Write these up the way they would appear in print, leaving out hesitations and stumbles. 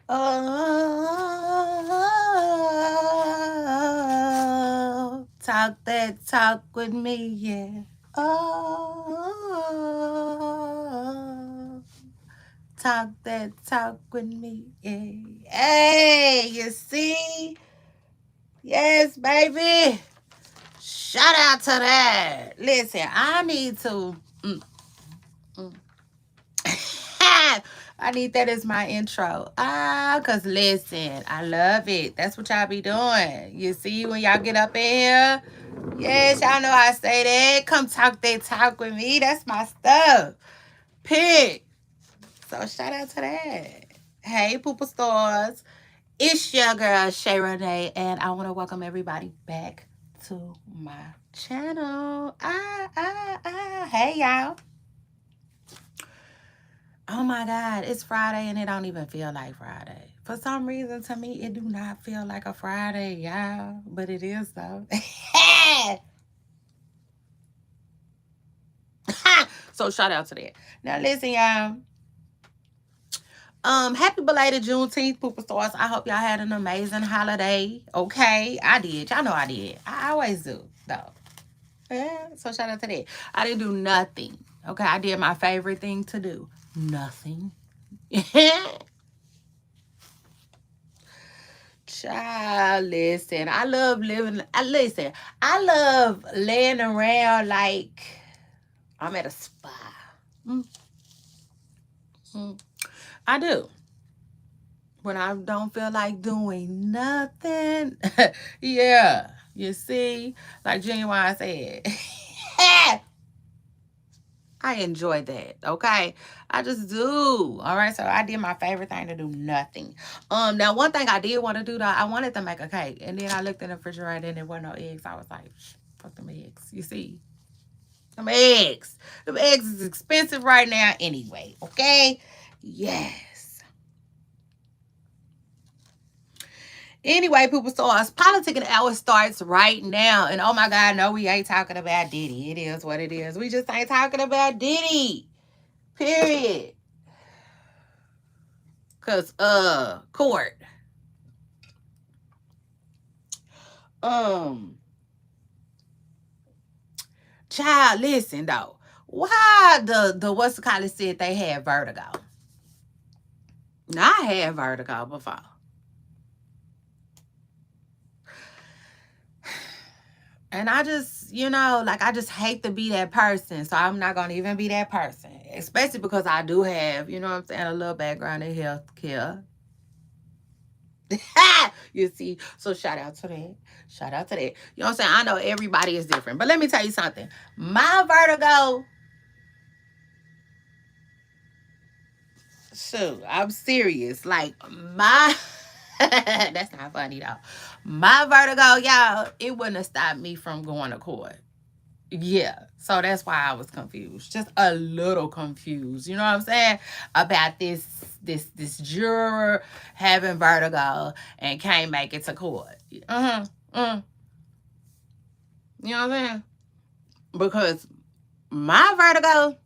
Oh, talk that talk with me, yeah. Oh, talk that talk with me, yeah. Hey, you see? Yes, baby. Shout out to that. Listen, I need to. Mm, mm. I need that as my intro. Cause listen, I love it. That's what y'all be doing. You see when y'all get up in here. Yes, y'all know I say that. Come talk that talk with me. That's my stuff. Pick. So shout out to that. Hey, Poopa Stars. It's your girl Shay Renee, and I want to welcome everybody back to my channel. Hey y'all. Oh my God, it's Friday and it don't even feel like Friday. For some reason, to me, it do not feel like a Friday, y'all. But it is though. So shout out to that. Now listen, y'all. Happy belated Juneteenth, Pooper Stars. I hope y'all had an amazing holiday. Okay, I did. Y'all know I did. I always do, though. Yeah, so shout out to that. I didn't do nothing. Okay, I did my favorite thing to do. Nothing. Child, listen. I love living. Listen, I love laying around like I'm at a spa. Mm-hmm. I do. When I don't feel like doing nothing. Yeah, you see, like Genuine said. I enjoy that. Okay, I just do. All right, so I did my favorite thing to do, nothing. Now one thing I did want to do though, I wanted to make a cake, and then I looked in the refrigerator and there were no eggs. I was like, fuck them eggs. You see, them eggs. Them eggs is expensive right now anyway. Okay, yes. Anyway, people, so us politicking hour starts right now. And oh my God, no, we ain't talking about Diddy. It is what it is. We just ain't talking about Diddy. Period. Cause court. Um Child, listen though. Why the what's the college said they had vertigo? Now I had vertigo before. And I just, like I just hate to be that person. So I'm not gonna even be that person. Especially because I do have, you know what I'm saying, a little background in healthcare. You see, so shout out to that. Shout out to that. You know what I'm saying? I know everybody is different, but let me tell you something. My vertigo, shoot, I'm serious. Like my, that's not funny though. My vertigo, y'all, it wouldn't have stopped me from going to court. Yeah, so that's why I was confused, just a little confused. You know what I'm saying about this juror having vertigo and can't make it to court. You know what I'm saying? Because my vertigo,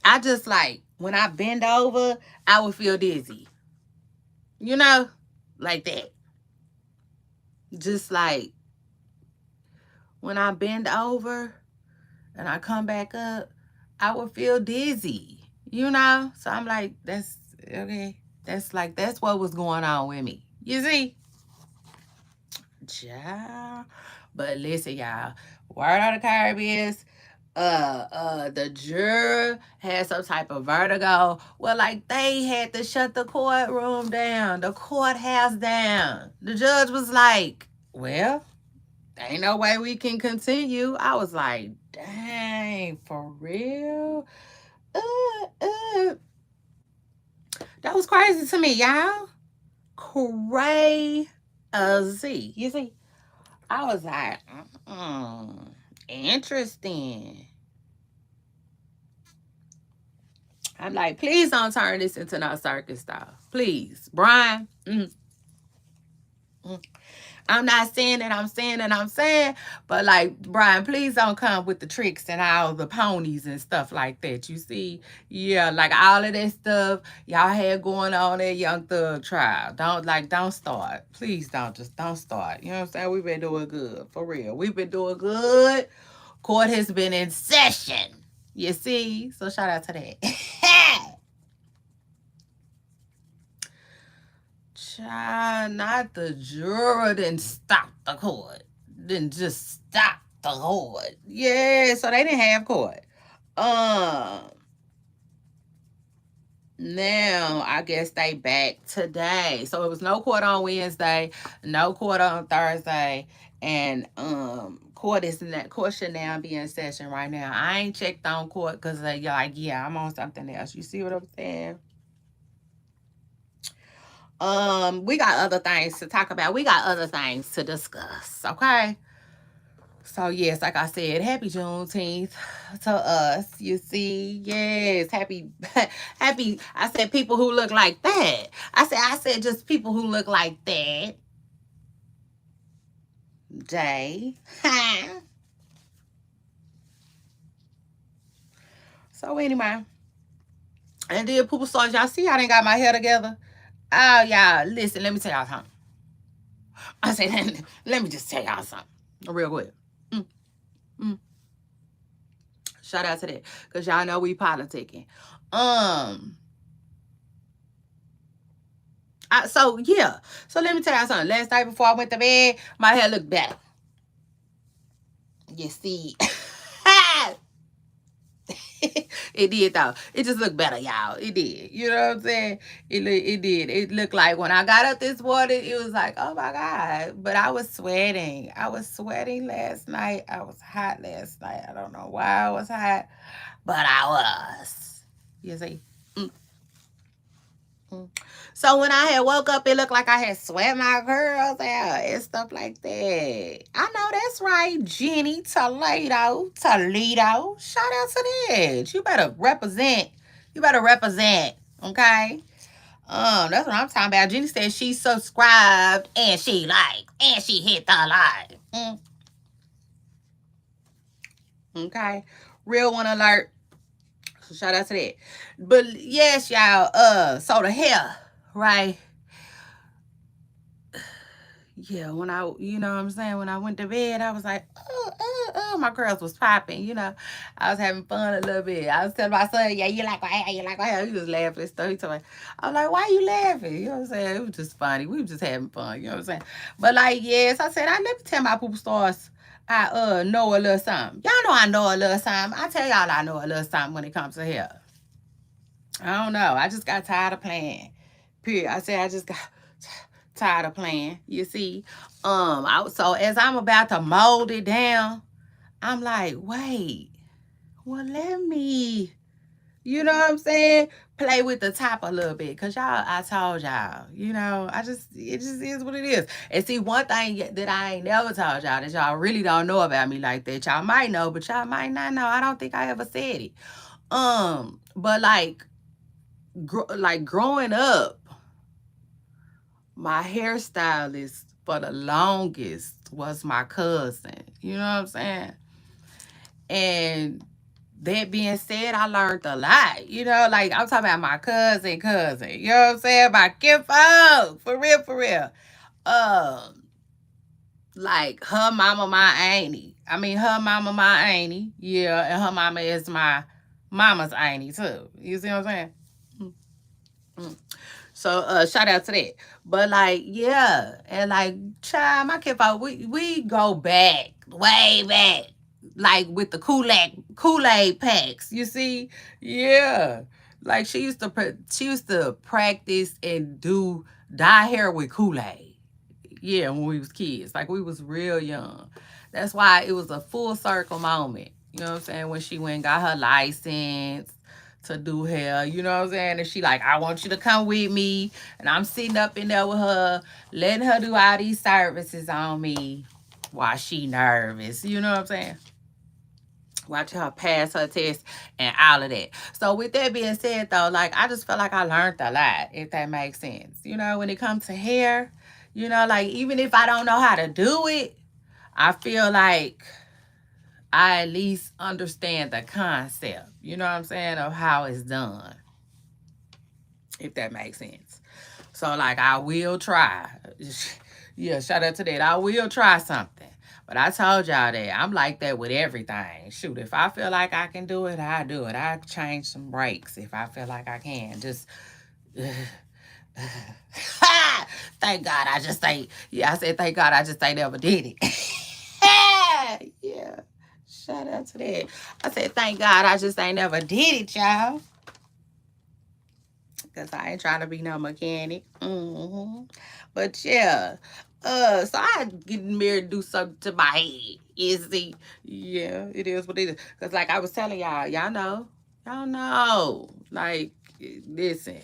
I just like when I bend over, I would feel dizzy. You know, like that. Just like when I bend over and I come back up, I would feel dizzy. You know, so I'm like, that's okay. That's what was going on with me. You see, yeah. But listen, y'all. Word on the curb is the juror had some type of vertigo. Well, like they had to shut the courtroom down, the courthouse down. The judge was like, well, ain't no way we can continue. I was like, dang, for real? Uh. That was crazy to me, y'all. Crazy. You see, I was like, interesting. I'm like, please don't turn this into no circus style. Please. Brian. I'm not saying that I'm saying that I'm saying, but like, Brian, please don't come with the tricks and all the ponies and stuff like that. You see, yeah, like all of that stuff y'all had going on at Young Thug trial. Don't start. Please don't start. You know what I'm saying? We've been doing good. For real. We've been doing good. Court has been in session. You see? So shout out to that. Child, not the juror didn't stop the court. Didn't just stop the court. Yeah, so they didn't have court. Um Now I guess they back today. So it was no court on Wednesday, no court on Thursday, and court should now be in session right now. I ain't checked on court because you're like, yeah, I'm on something else. You see what I'm saying? We got other things to talk about. We got other things to discuss. Okay. So yes, like I said, happy Juneteenth to us. You see, yes, happy, happy. I said people who look like that. I said just people who look like that. Jay. So anyway, and then Poopa Stars, y'all see I didn't got my hair together. Oh y'all, listen, let me tell y'all something. I said, let me just tell y'all something, real quick. Mm, mm. Shout out to that, cause y'all know we politicking. So yeah. So let me tell you something. Last night before I went to bed, my hair looked better. You see. It did though. It just looked better, y'all. It did. You know what I'm saying? It did. It looked like when I got up this morning, it was like, oh my God. But I was sweating. I was sweating last night. I was hot last night. I don't know why I was hot, but I was. You see? Mm. So when I had woke up, it looked like I had sweat my curls out and stuff like that. I know that's right, Jenny Toledo. Shout out to that. You better represent. You better represent. Okay. That's what I'm talking about. Jenny said she subscribed and she liked and she hit the like. Okay. Real one alert. So shout out to that. But yes, y'all, so the hair, right? Yeah, when you know what I'm saying, when I went to bed, I was like, my curls was popping, you know. I was having fun a little bit. I was telling my son, yeah, you like my hair, you like my hair. He was laughing and stuff. He told me, I was like, why you laughing? You know what I'm saying? It was just funny. We were just having fun, you know what I'm saying? But like, yes, I said, I never tell my Poopa Stars I know a little something. Y'all know I know a little something. I tell y'all I know a little something when it comes to hair. I don't know. I just got tired of playing. Period. I said I just got tired of playing. You see, so as I'm about to mold it down, I'm like, wait, well, let me, you know what I'm saying? Play with the top a little bit, cause y'all, I told y'all, you know, it just is what it is. And see, one thing that I ain't never told y'all that y'all really don't know about me like that. Y'all might know, but y'all might not know. I don't think I ever said it. But like growing up, my hairstylist for the longest was my cousin. You know what I'm saying? And that being said, I learned a lot. You know, like I'm talking about my cousin. You know what I'm saying? My kinfolk. For real, for real. Um, like her mama, my auntie. I mean, her mama, my auntie. Yeah, and her mama is my mama's auntie too. You see what I'm saying? Mm. So shout out to that. But like, yeah. And like, child, my kinfolk, we go back, way back. Like with the Kool-Aid packs. You see? Yeah. Like she used to practice and dye hair with Kool-Aid. Yeah, when we was kids. Like we was real young. That's why it was a full circle moment. You know what I'm saying? When she went and got her license to do hair, you know what I'm saying? And she like, I want you to come with me. And I'm sitting up in there with her, letting her do all these services on me while she nervous. You know what I'm saying? Watch her pass her test and all of that. So with that being said though, like I just felt like I learned a lot, if that makes sense. You know, when it comes to hair, You know, like even if I don't know how to do it, I feel like I at least understand the concept, you know what I'm saying, of how it's done, if that makes sense. So, like, I will try. Yeah, shout out to that. I will try something. But I told y'all that I'm like that with everything. Shoot, if I feel like I can do it, I do it. I change some brakes if I feel like I can. Just thank God I just ain't. Yeah, I said thank God I just ain't never did it. Yeah. Shout out to that. I said thank God I just ain't never did it, y'all. Because I ain't trying to be no mechanic. But yeah. So I getting married to do something to my head. Is the yeah, it is what it is. Cause like I was telling y'all, y'all know. Like, listen,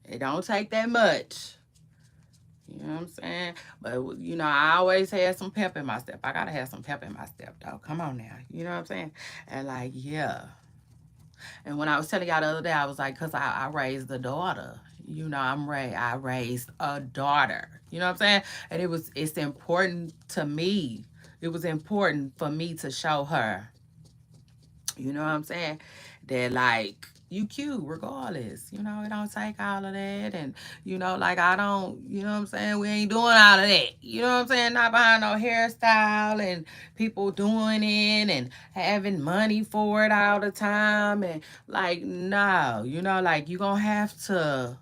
it don't take that much. You know what I'm saying? But you know, I always had some pep in my step. I gotta have some pep in my step, though. Come on now. You know what I'm saying? And like, yeah. And when I was telling y'all the other day, I was like, cause I raised a daughter. You know, I raised a daughter. You know what I'm saying? And it's important to me. It was important for me to show her, you know what I'm saying, that like you cute regardless. You know, it don't take all of that. And you know, like I don't, you know what I'm saying, we ain't doing all of that. You know what I'm saying? Not behind no hairstyle and people doing it and having money for it all the time. And like, no, you know, like you gonna have to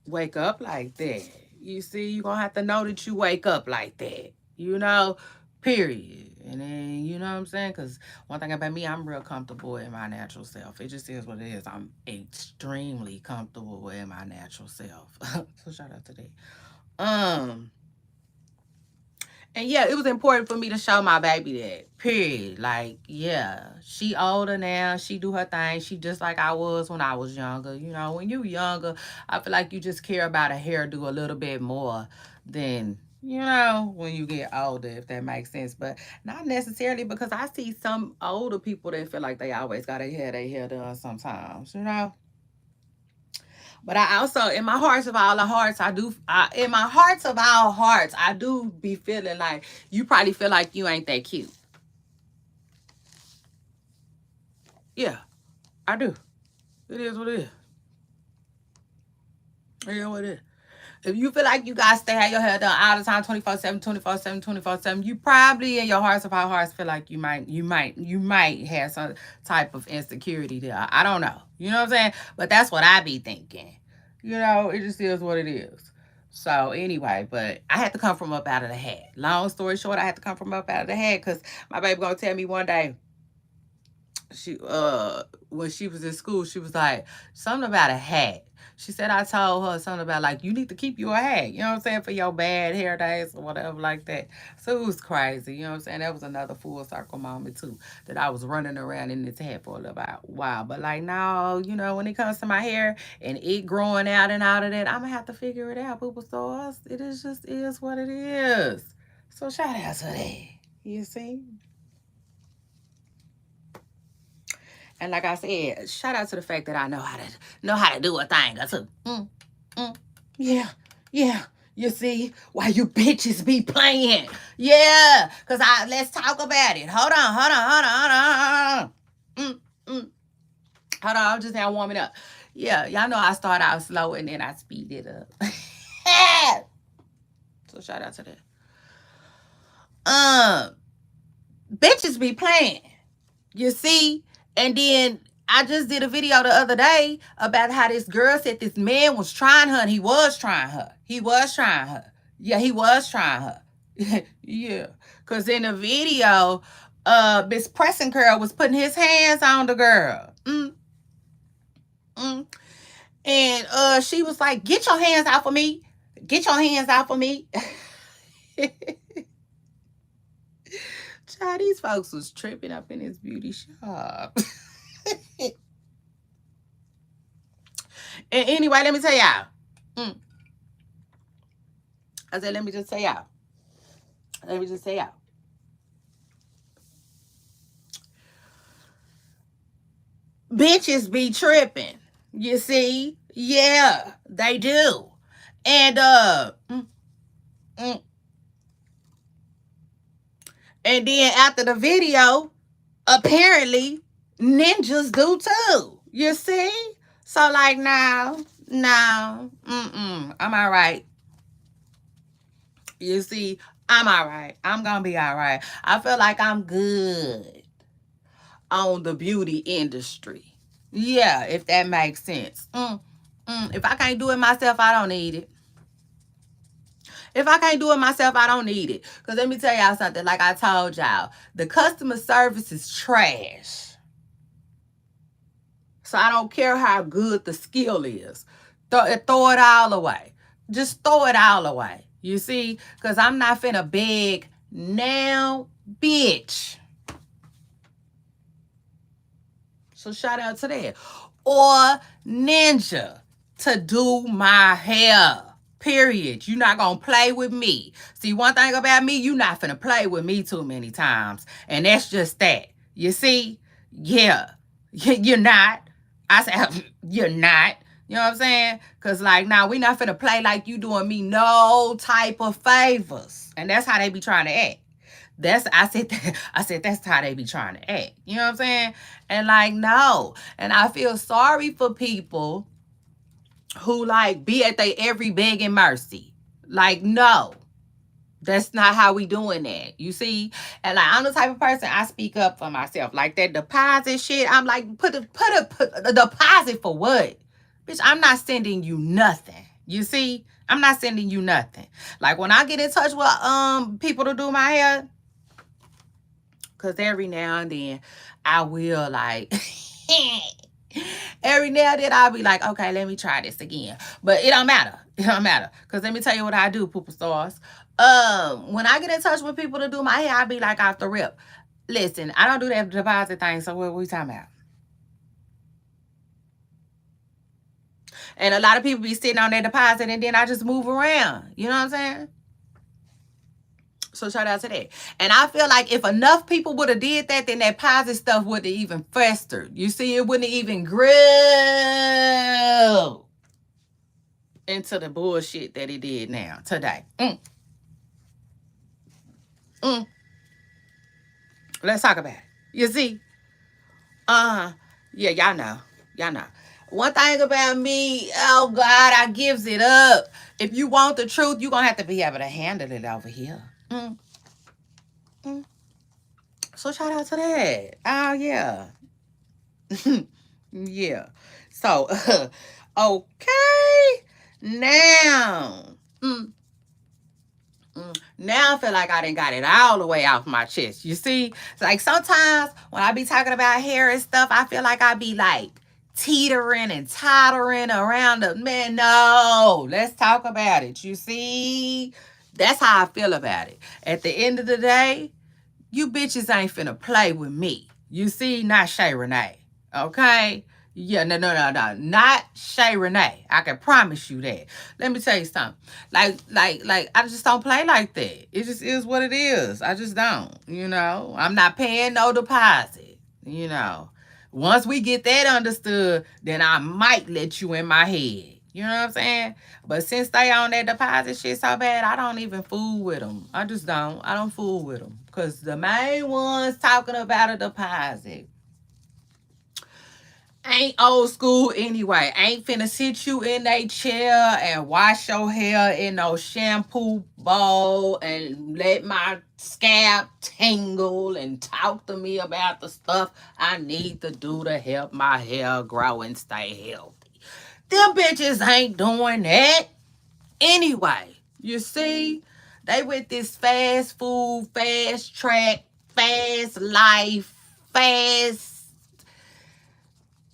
wake up like that. You see, you gonna have to know that you wake up like that. You know, period. And then, you know what I'm saying? Because one thing about me, I'm real comfortable in my natural self. It just is what it is. I'm extremely comfortable in my natural self. So shout out to that. And yeah, it was important for me to show my baby that. Period. Like, yeah, she older now. She do her thing. She just like I was when I was younger. You know, when you younger, I feel like you just care about a hairdo a little bit more than, you know, when you get older, if that makes sense. But not necessarily, because I see some older people that feel like they always got their hair done sometimes, you know. But I also, in my hearts of all the hearts, in my hearts of all hearts, I do be feeling like you probably feel like you ain't that cute. Yeah, I do. It is what it is. It is what it is. If you feel like you got to have your hair done all the time, 24/7, 24/7, 24/7, you probably in your hearts of all hearts feel like you might have some type of insecurity there. I don't know. You know what I'm saying? But that's what I be thinking. You know, it just is what it is. So anyway, but I had to come from up out of the hat. Long story short, I had to come from up out of the hat because my baby gonna tell me one day, she when she was in school, she was like, something about a hat. She said I told her something about like you need to keep you a hat, you know what I'm saying, for your bad hair days or whatever like that. So it was crazy, you know what I'm saying? That was another full circle moment too, that I was running around in this hat for a little while. But like no, you know, when it comes to my hair and it growing out and out of that, I'm gonna have to figure it out, people. So it is what it is. So shout out to that. You see? And like I said, shout out to the fact that I know how to do a thing or two. Yeah, yeah. You see why you bitches be playing? Yeah, cause let's talk about it. Hold on. Hold on, I'm just now warming up. Yeah, y'all know I start out slow and then I speed it up. So shout out to that. Bitches be playing. You see? And then I just did a video the other day about how this girl said this man was trying her, and he was trying her. Yeah, he was trying her. Yeah. Because in the video, Miss Pressing Girl was putting his hands on the girl. And she was like, get your hands off of me. Get your hands off of me. Child, these folks was tripping up in his beauty shop. And anyway, let me tell y'all. I said, let me just say y'all. Bitches be tripping. You see? Yeah, they do. And mm, and then after the video, apparently ninjas do too. You see? So like now, no, I'm all right. You see, I'm all right. I'm gonna be all right. I feel like I'm good on the beauty industry. Yeah, if that makes sense. If I can't do it myself, I don't need it. If I can't do it myself, I don't need it. Because let me tell y'all something. Like I told y'all, the customer service is trash. So I don't care how good the skill is. Throw it all away. Just throw it all away. You see? Because I'm not finna beg now, bitch. So shout out to that. Or Ninja to do my hair. Period. You're not going to play with me. See, one thing about me, you're not finna play with me too many times. And that's just that. You see? Yeah. You're not. I said, you're not. You know what I'm saying? Because, like, now we not finna play like you doing me no type of favors. And that's how they be trying to act. I said that's how they be trying to act. You know what I'm saying? And like, no. And I feel sorry for people who like be at their every begging mercy. Like, no. That's not how we doing that. You see? And like, I'm the type of person, I speak up for myself. Like that deposit shit, I'm like, put a deposit for what? Bitch, I'm not sending you nothing. You see? I'm not sending you nothing. Like when I get in touch with people to do my hair, because every now and then I will like every now and then I'll be like, okay, let me try this again. But it don't matter. It don't matter. Because let me tell you what I do, Pooper Stars. When I get in touch with people to do my hair, I'll be like off the rip. Listen, I don't do that deposit thing, so what are we talking about? And a lot of people be sitting on their deposit and then I just move around. You know what I'm saying? So shout out to that. And I feel like if enough people would have did that, then that positive stuff would have even festered. You see, it wouldn't even grow into the bullshit that it did now, today. Let's talk about it. You see? Yeah, y'all know. Y'all know. One thing about me, oh God, I gives it up. If you want the truth, you're going to have to be able to handle it over here. So shout out to that. Oh, yeah. Yeah. So, okay. Now. Now I feel like I done got it all the way off my chest. You see? It's like sometimes when I be talking about hair and stuff, I feel like I be like teetering and tottering around the man. No, let's talk about it. You see? That's how I feel about it. At the end of the day, you bitches ain't finna play with me. You see? Not Shay Renee. Okay? Yeah, no. Not Shay Renee. I can promise you that. Let me tell you something. Like, I just don't play like that. It just is what it is. I just don't. You know? I'm not paying no deposit. You know? Once we get that understood, then I might let you in my head. You know what I'm saying? But since they on that deposit shit so bad, I don't even fool with them. I just don't. I don't fool with them. Because the main ones talking about a deposit ain't old school anyway. Ain't finna sit you in a chair and wash your hair in no shampoo bowl and let my scalp tingle and talk to me about the stuff I need to do to help my hair grow and stay healthy. Them bitches ain't doing that anyway. You see? They with this fast food, fast track, fast life, fast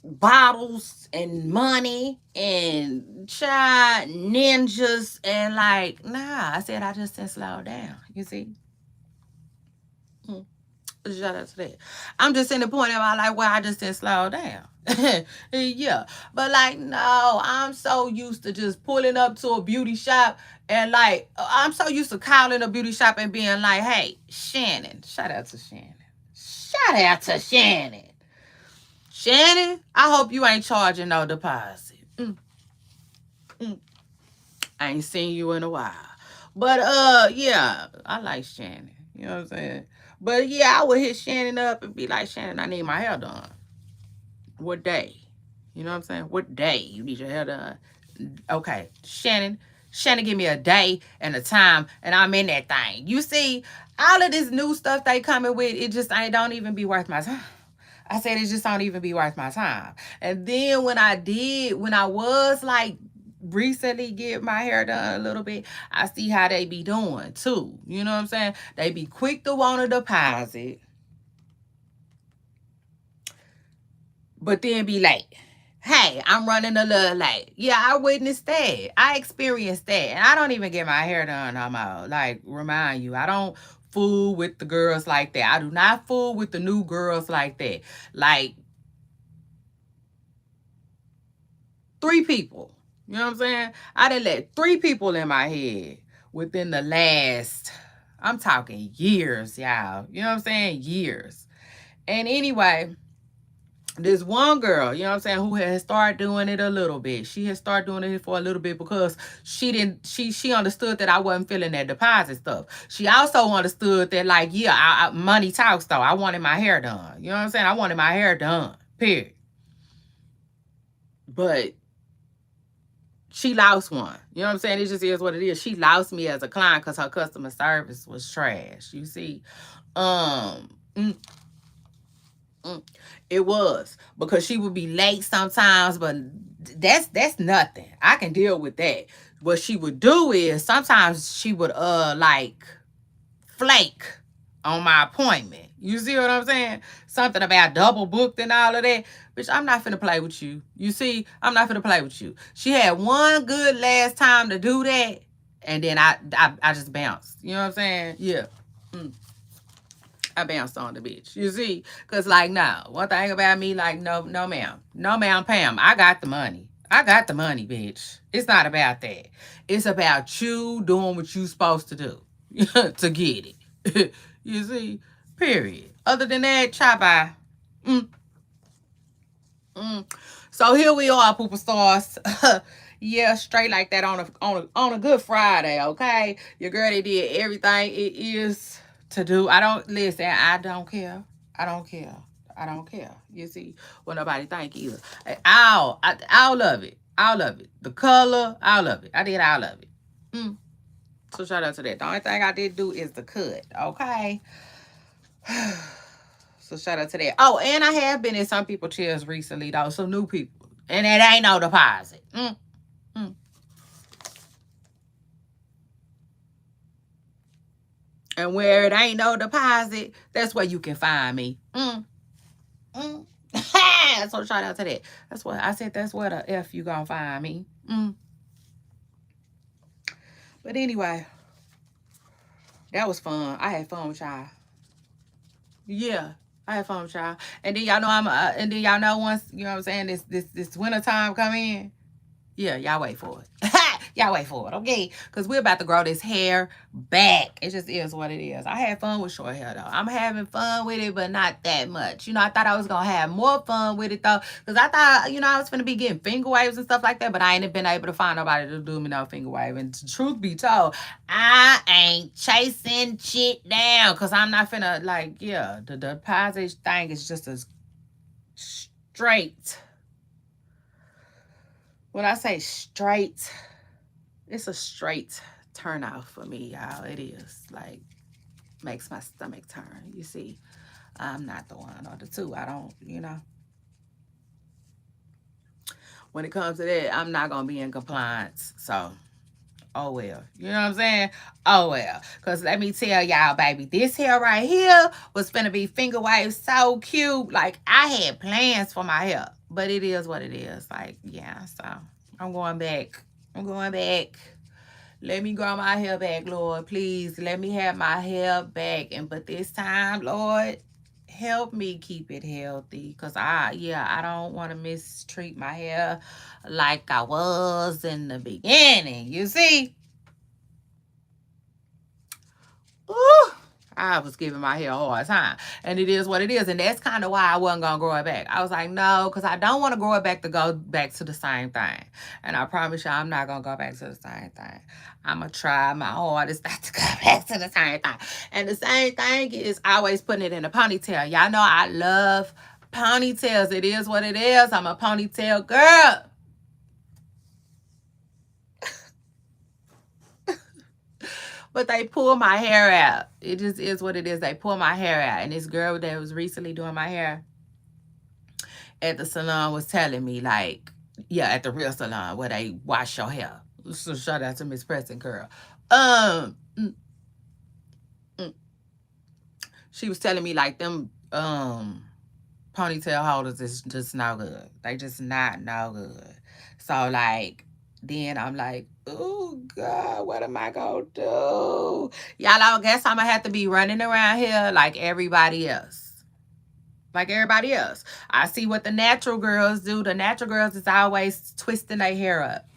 bottles and money and child ninjas and like, nah, I said I just didn't slow down. You see? Shout out to that. I'm just in the point in my life where I just didn't slow down. Yeah. But like, no, I'm so used to just pulling up to a beauty shop and like, I'm so used to calling a beauty shop and being like, hey, Shannon. Shout out to Shannon. Shout out to Shannon. Shannon, I hope you ain't charging no deposit. I ain't seen you in a while. But yeah, I like Shannon. You know what I'm saying? But yeah, I would hit Shannon up and be like, Shannon, I need my hair done. What day? You know what I'm saying? What day you need your hair done? Okay, Shannon. Shannon, give me a day and a time, and I'm in that thing. You see, all of this new stuff they coming with, it just ain't don't even be worth my time. I said it just don't even be worth my time. And then when I was like recently get my hair done a little bit, I see how they be doing too. You know what I'm saying? They be quick to want to deposit, but then be late. Hey, I'm running a little late. Yeah, I witnessed that. I experienced that. And I don't even get my hair done no more. Like, remind you, I don't fool with the girls like that. I do not fool with the new girls like that. Like, 3 people. You know what I'm saying? I done let 3 people in my head within the last, I'm talking years, y'all. You know what I'm saying? Years. And anyway, this one girl, you know what I'm saying, who had started doing it a little bit. She had started doing it for a little bit because she understood that I wasn't feeling that deposit stuff. She also understood that, like, yeah, money talks though. I wanted my hair done. You know what I'm saying? I wanted my hair done. Period. But she lost one. You know what I'm saying? It just is what it is. She lost me as a client because her customer service was trash. You see? Um mm, It was because she would be late sometimes, but that's nothing. I can deal with that. What she would do is sometimes she would like flake on my appointment. You see what I'm saying? Something about double booked and all of that. Bitch, I'm not finna play with you. You see, I'm not finna play with you. She had one good last time to do that, and then I just bounced. You know what I'm saying? Yeah. I bounced on the bitch. You see? Cause like no, one thing about me, like no ma'am. No ma'am Pam. I got the money. I got the money, bitch. It's not about that. It's about you doing what you supposed to do to get it. You see? Period. Other than that, chai bye. Mm, mm. So here we are, Pooper Stars. Yeah, straight like that on a good Friday, okay? Your girl, they did everything it is to do. I don't listen, I don't care. I don't care. I don't care. You see, what nobody think either. All of it. All of it. The color, all of it. I did all of it. Mm. So shout out to that. The only thing I did do is the cut, okay? So shout out to that. Oh, and I have been in some people chairs recently, though. Some new people. And it ain't no deposit. Mm. And where it ain't no deposit, that's where you can find me. So shout out to that. That's what I said. That's where the F you gonna find me. But anyway, that was fun. I had fun with y'all. Yeah, I had fun with y'all. And then y'all know and then y'all know once, you know what I'm saying, this winter time come in. Yeah, y'all wait for it. Y'all wait for it, okay? Because we're about to grow this hair back. It just is what it is. I had fun with short hair, though. I'm having fun with it, but not that much. You know, I thought I was going to have more fun with it, though. Because I thought, you know, I was going to be getting finger waves and stuff like that, but I ain't been able to find nobody to do me no finger wave. And truth be told, I ain't chasing shit down because I'm not finna, like, yeah, the deposit thing is just a straight. When I say straight, it's a straight turn off for me, y'all. It is like makes my stomach turn. You see, I'm not the one or the two. I don't, you know. When it comes to that, I'm not gonna be in compliance. So, oh well. You know what I'm saying? Oh well. Cause let me tell y'all, baby, this hair right here was finna be finger waves so cute. Like I had plans for my hair, but it is what it is. Like yeah. So I'm going back. I'm going back. Let me grow my hair back, Lord. Please let me have my hair back. But this time, Lord, help me keep it healthy. Cause I don't want to mistreat my hair like I was in the beginning. You see? Ooh, I was giving my hair a hard time. And it is what it is. And that's kind of why I wasn't going to grow it back. I was like, no, because I don't want to grow it back to go back to the same thing. And I promise you, I'm not going to go back to the same thing. I'm going to try my hardest not to go back to the same thing. And the same thing is always putting it in a ponytail. Y'all know I love ponytails. It is what it is. I'm a ponytail girl. But they pull my hair out. It just is what it is. They pull my hair out. And this girl that was recently doing my hair at the salon was telling me, like, yeah, at the real salon where they wash your hair. So shout out to Miss Preston girl. She was telling me like them ponytail holders is just no good. They just not no good. So like then I'm like, oh God, what am I gonna do? Y'all, I guess I'm gonna have to be running around here like everybody else. Like everybody else. I see what the natural girls do. The natural girls is always twisting their hair up,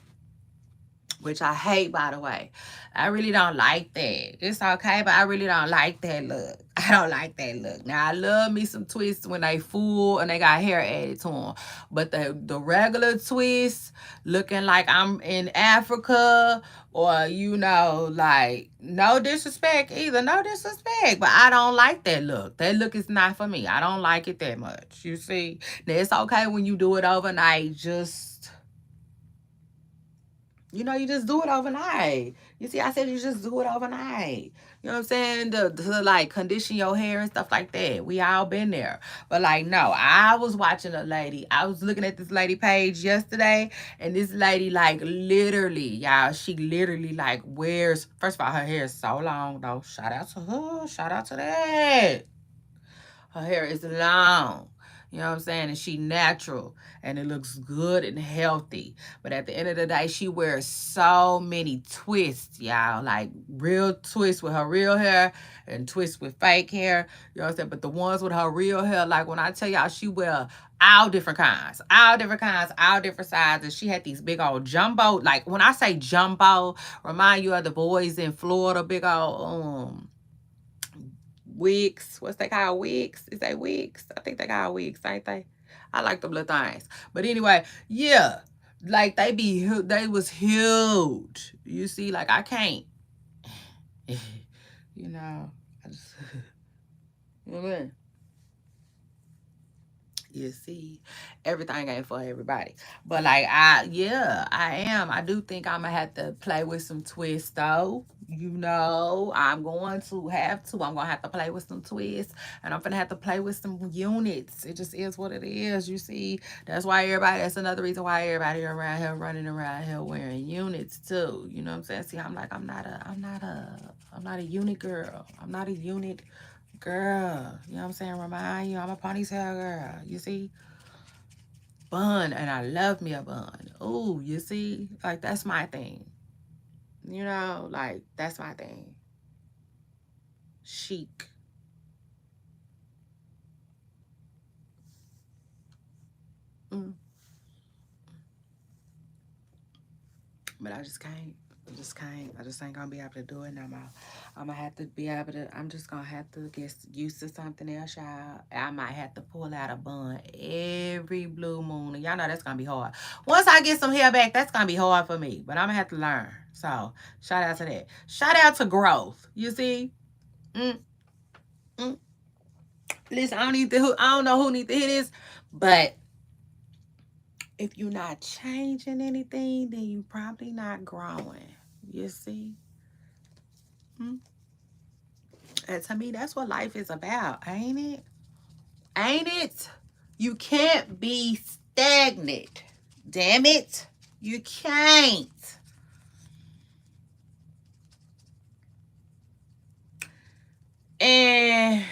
which I hate, by the way. I really don't like that. It's okay, but I really don't like that look. I don't like that look. Now, I love me some twists when they full and they got hair added to them. But the regular twist, looking like I'm in Africa or, you know, like, no disrespect either. No disrespect. But I don't like that look. That look is not for me. I don't like it that much. You see? Now, it's okay when you do it overnight. Just... you know, you just do it overnight. You see, I said you just do it overnight. You know what I'm saying? To like condition your hair and stuff like that. We all been there. But like, no, I was watching a lady. I was looking at this lady page yesterday. And this lady like literally, y'all, she literally like wears, first of all, her hair is so long though. Shout out to her. Shout out to that. Her hair is long. You know what I'm saying? And she natural. And it looks good and healthy. But at the end of the day, she wears so many twists, y'all. Like real twists with her real hair and twists with fake hair. You know what I'm saying? But the ones with her real hair, like when I tell y'all, she wear all different kinds, all different kinds, all different sizes. She had these big old jumbo, like when I say jumbo, remind you of the boys in Florida, big old wigs. What's they called? Wigs? Is they wigs? I think they call wigs, ain't they? I like them little things. But anyway, yeah. Like they was huge. You see, like I can't. You know, I just you know what I mean? You see, everything ain't for everybody. But like I do think I'm gonna have to play with some twists though. You know, I'm going to have to. I'm gonna have to play with some twists. And I'm gonna have to play with some units. It just is what it is. You see, that's another reason why everybody around here running around here wearing units too. You know what I'm saying? See, I'm not a unit girl. I'm not a unit girl. You know what I'm saying? Remind you, I'm a ponytail girl. You see? Bun, and I love me a bun. Ooh, you see? Like, that's my thing. You know? Like, that's my thing. Chic. But I just can't. I just can't. I just ain't gonna be able to do it no more. I'm gonna have to be able to. I'm just gonna have to get used to something else, y'all. I might have to pull out a bun every blue moon, and y'all know that's gonna be hard. Once I get some hair back, that's gonna be hard for me. But I'm gonna have to learn. So shout out to that. Shout out to growth. You see. Mm, mm. Listen, I don't know who need to hear this, but if you're not changing anything, then you probably not growing. You see? And to me, that's what life is about, ain't it? Ain't it? You can't be stagnant. Damn it. You can't. And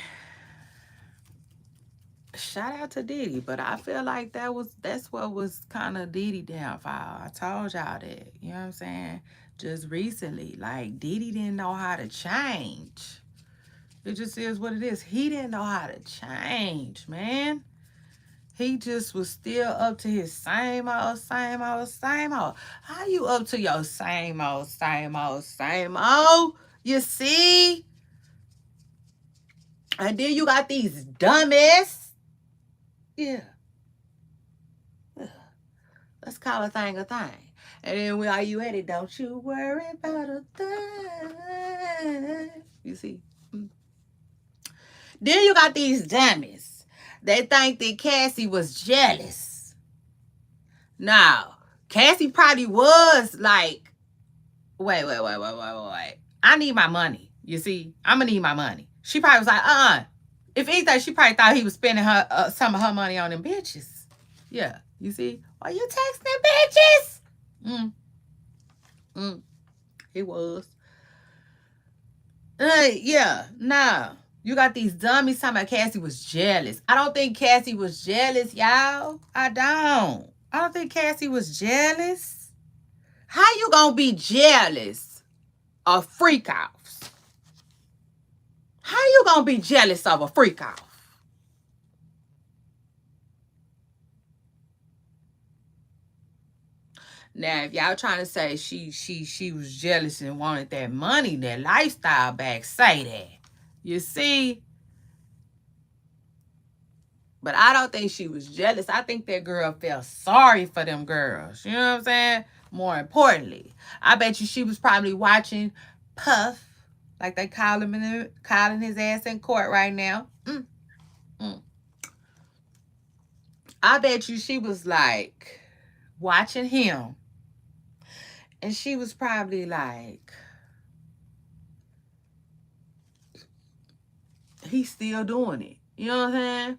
shout out to Diddy, but I feel like that's what was kind of Diddy downfall. I told y'all that. You know what I'm saying? Just recently. Like Diddy didn't know how to change. It just is what it is. He didn't know how to change, man. He just was still up to his same old, same old, same old. How you up to your same old, same old, same old? You see? And then you got these dummies. Yeah. Let's call a thing a thing. And then while you at it, don't you worry about a thing. You see? Then you got these dummies. They think that Cassie was jealous. Now, Cassie probably was like, wait. I need my money. You see? I'm going to need my money. She probably was like, If anything, she probably thought he was spending her some of her money on them bitches. Yeah. You see? Are you texting bitches? He was. Yeah. Nah. You got these dummies talking about Cassie was jealous. I don't think Cassie was jealous, y'all. I don't think Cassie was jealous. How you gonna be jealous of freak offs? How you gonna be jealous of a freak off? Now, if y'all trying to say she was jealous and wanted that money, that lifestyle back, say that. You see? But I don't think she was jealous. I think that girl felt sorry for them girls. You know what I'm saying? More importantly, I bet you she was probably watching Puff, like they calling his ass in court right now. I bet you she was like watching him, and she was probably like, he's still doing it. You know what I'm saying?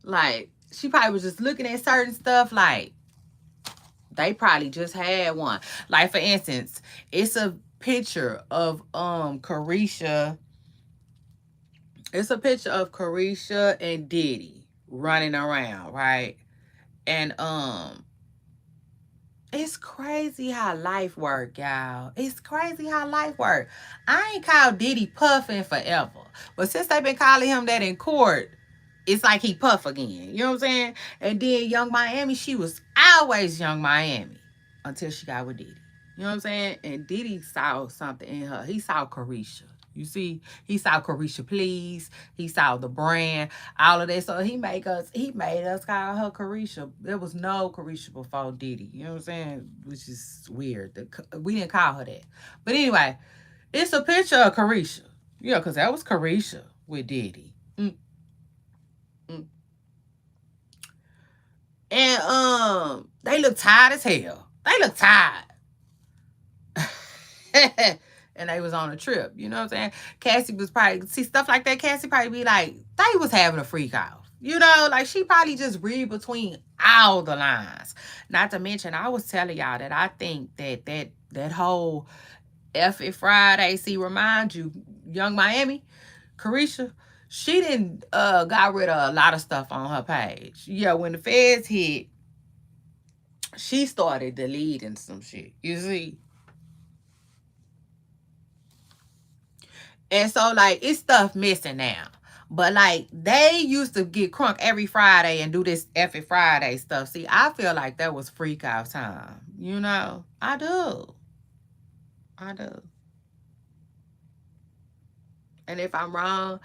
Like, she probably was just looking at certain stuff like, they probably just had one. Like, for instance, it's a picture of Carisha. It's a picture of Carisha and Diddy running around, right? And it's crazy how life work, y'all. It's crazy how life work. I ain't called Diddy puffing forever, but since they've been calling him that in court, it's like he puff again. You know what I'm saying? And then Young Miami, she was always Young Miami until she got with Diddy. You know what I'm saying? And Diddy saw something in her. He saw Carisha. You see, he saw Carisha Please. He saw the brand, all of that. So he made us call her Carisha. There was no Carisha before Diddy. You know what I'm saying? Which is weird. We didn't call her that. But anyway, it's a picture of Carisha. Yeah, because that was Carisha with Diddy. And they look tired as hell. They look tired. And they was on a trip. You know what I'm saying? Cassie was probably, see, stuff like that, Cassie probably be like, they was having a freak off. You know, like she probably just read between all the lines. Not to mention, I was telling y'all that I think that whole F It Friday, see, remind you, Young Miami, Carisha, she didn't got rid of a lot of stuff on her page. Yeah, when the feds hit, she started deleting some shit. You see? And so, like, it's stuff missing now. But, like, they used to get crunk every Friday and do this F It Friday stuff. See, I feel like that was freak out time. You know? I do. And if I'm wrong,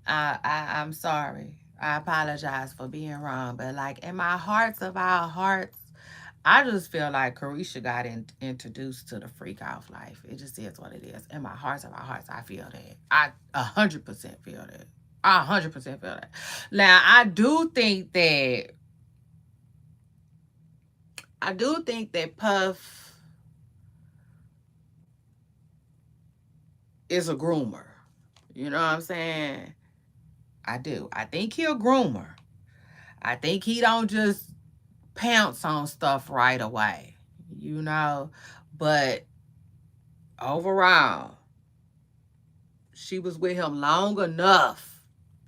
I'm sorry. I apologize for being wrong. But, like, in my hearts of our hearts, I just feel like Carisha got introduced to the freak off life. It just is what it is. In my hearts of our hearts, I feel that. I 100% feel that. I 100% feel that. Now, I do think that Puff is a groomer. You know what I'm saying? I do. I think he a groomer. I think he don't just pounce on stuff right away. You know? But overall, she was with him long enough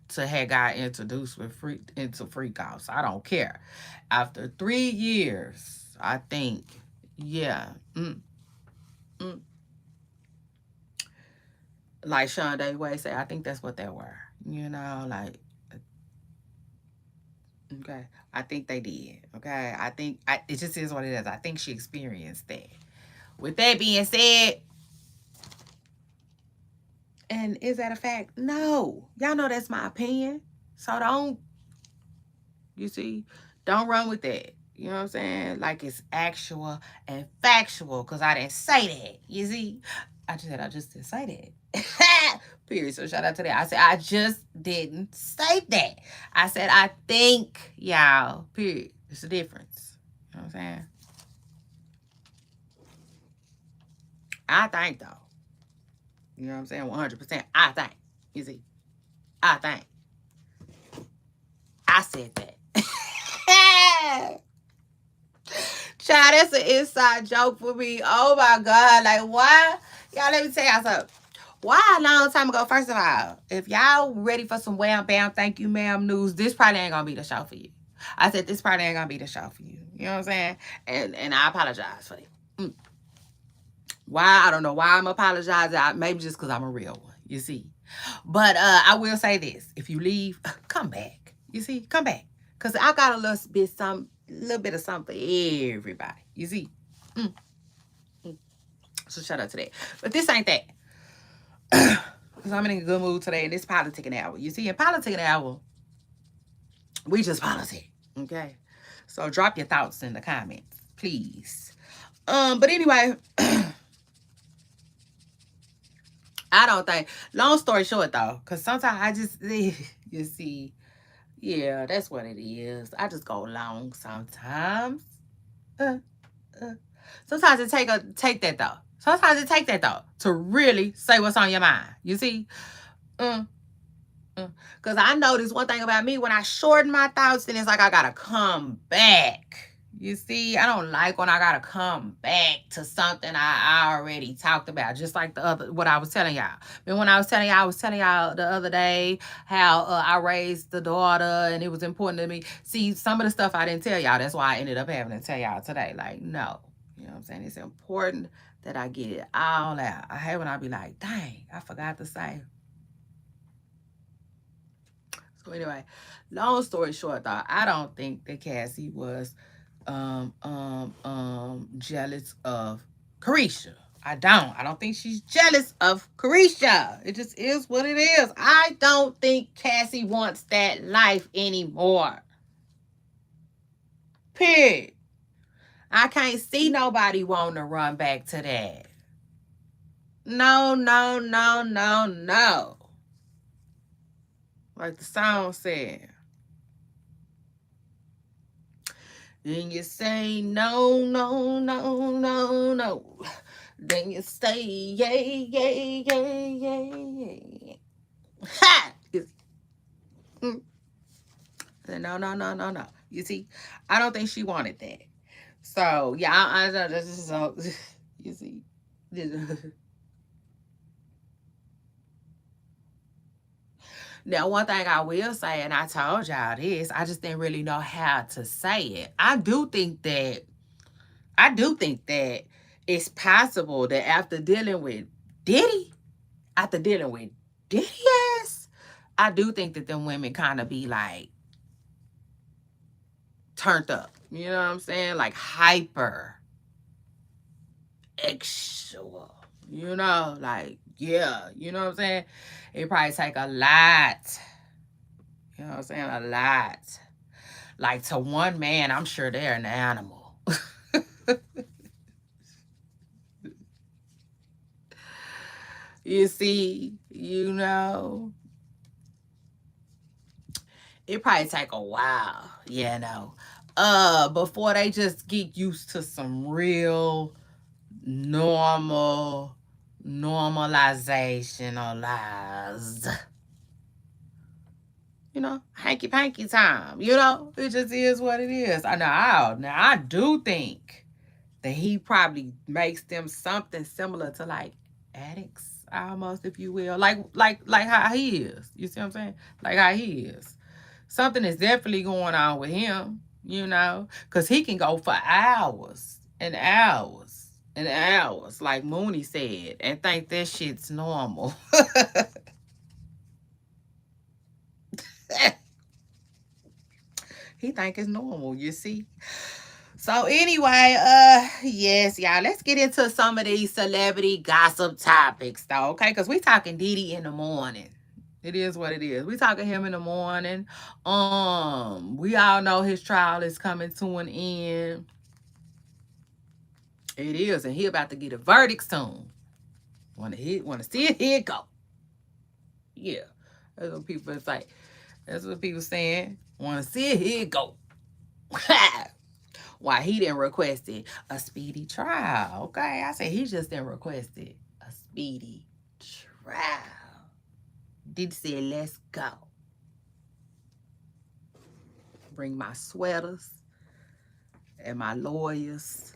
to have got introduced into freak offs. I don't care. After 3 years, I think, yeah. Like Sean Day Way said, I think that's what they were. You know, like, okay. I think they did. Okay. It just is what it is. I think she experienced that. With that being said, And is that a fact? No. Y'all know that's my opinion. So don't, you see, don't run with that. You know what I'm saying? Like it's actual and factual, because I didn't say that. You see? I just didn't say that. Period. So shout out to that. I said I just didn't say that. I said I think, y'all. Period. It's a difference. You know what I'm saying? I think though. You know what I'm saying? 100%. I think. You see? I think. I said that. Child, that's an inside joke for me. Oh my God. Like, why? Y'all, let me tell y'all something. Why a long time ago? First of all, if y'all ready for some wham bam, thank you, ma'am news, this probably ain't gonna be the show for you. I said this probably ain't gonna be the show for you. You know what I'm saying? And I apologize for that. Why? I don't know why I'm apologizing. Maybe just because I'm a real one, you see. But I will say this: if you leave, come back. You see, come back, cause I got a little bit of something for everybody. You see. So shout out to that. But this ain't that. Cause I'm in a good mood today, and this politicking hour. You see, in politicking hour, we just politic. Okay. So drop your thoughts in the comments, please. But anyway. I don't think. Long story short, though, because sometimes I just, you see, yeah, that's what it is. I just go long sometimes. Sometimes it take that though. Sometimes it take that though to really say what's on your mind. You see, because I noticed one thing about me: when I shorten my thoughts, then it's like I gotta come back. You see, I don't like when I gotta come back to something I already talked about. Just like what I was telling y'all. But when I was telling y'all the other day how I raised the daughter and it was important to me. See, some of the stuff I didn't tell y'all. That's why I ended up having to tell y'all today. Like, no, you know what I'm saying? It's important that I get it all out. I hate when I be like, dang, I forgot to say. So anyway, long story short, though, I don't think that Cassie was jealous of Carisha. I don't think she's jealous of Carisha. It just is what it is. I don't think Cassie wants that life anymore. Period. I can't see nobody wanting to run back to that. No, no, no, no, no. Like the song said. Then you say no, no, no, no, no. Then you say yay, yay, yay, yay, yay. Ha! No, no, no, no, no. You see, I don't think she wanted that. So yeah, I know this is so. You see. Now, one thing I will say, and I told y'all this, I just didn't really know how to say it. I do think that it's possible that after dealing with Diddy, yes, I do think that them women kind of be like turned up. You know what I'm saying? Like hyper, extra. You know, like, yeah, you know what I'm saying? It probably take a lot. You know what I'm saying? A lot. Like to one man, I'm sure they're an animal. You see, you know, it probably take a while, you know, before they just get used to some real normalized, you know, hanky panky time. You know, it just is what it is. I do think that he probably makes them something similar to like addicts, almost, if you will, like how he is. You see what I'm saying? Like how he is. Something is definitely going on with him, you know, because he can go for hours and hours and hours, like Mooney said, and think that shit's normal. He think it's normal, you see. So anyway, yes, y'all, let's get into some of these celebrity gossip topics, though, okay? Because we talking Diddy in the morning. It is what it is. We talking him in the morning. We all know his trial is coming to an end. It is, and he about to get a verdict soon. Want to see it? Here it go. Yeah, that's what people say. That's what people saying. Want to see it? Here it go. Why he didn't request it? A speedy trial. Okay, I said he just didn't request it. A speedy trial. Did say let's go. Bring my sweaters and my lawyers,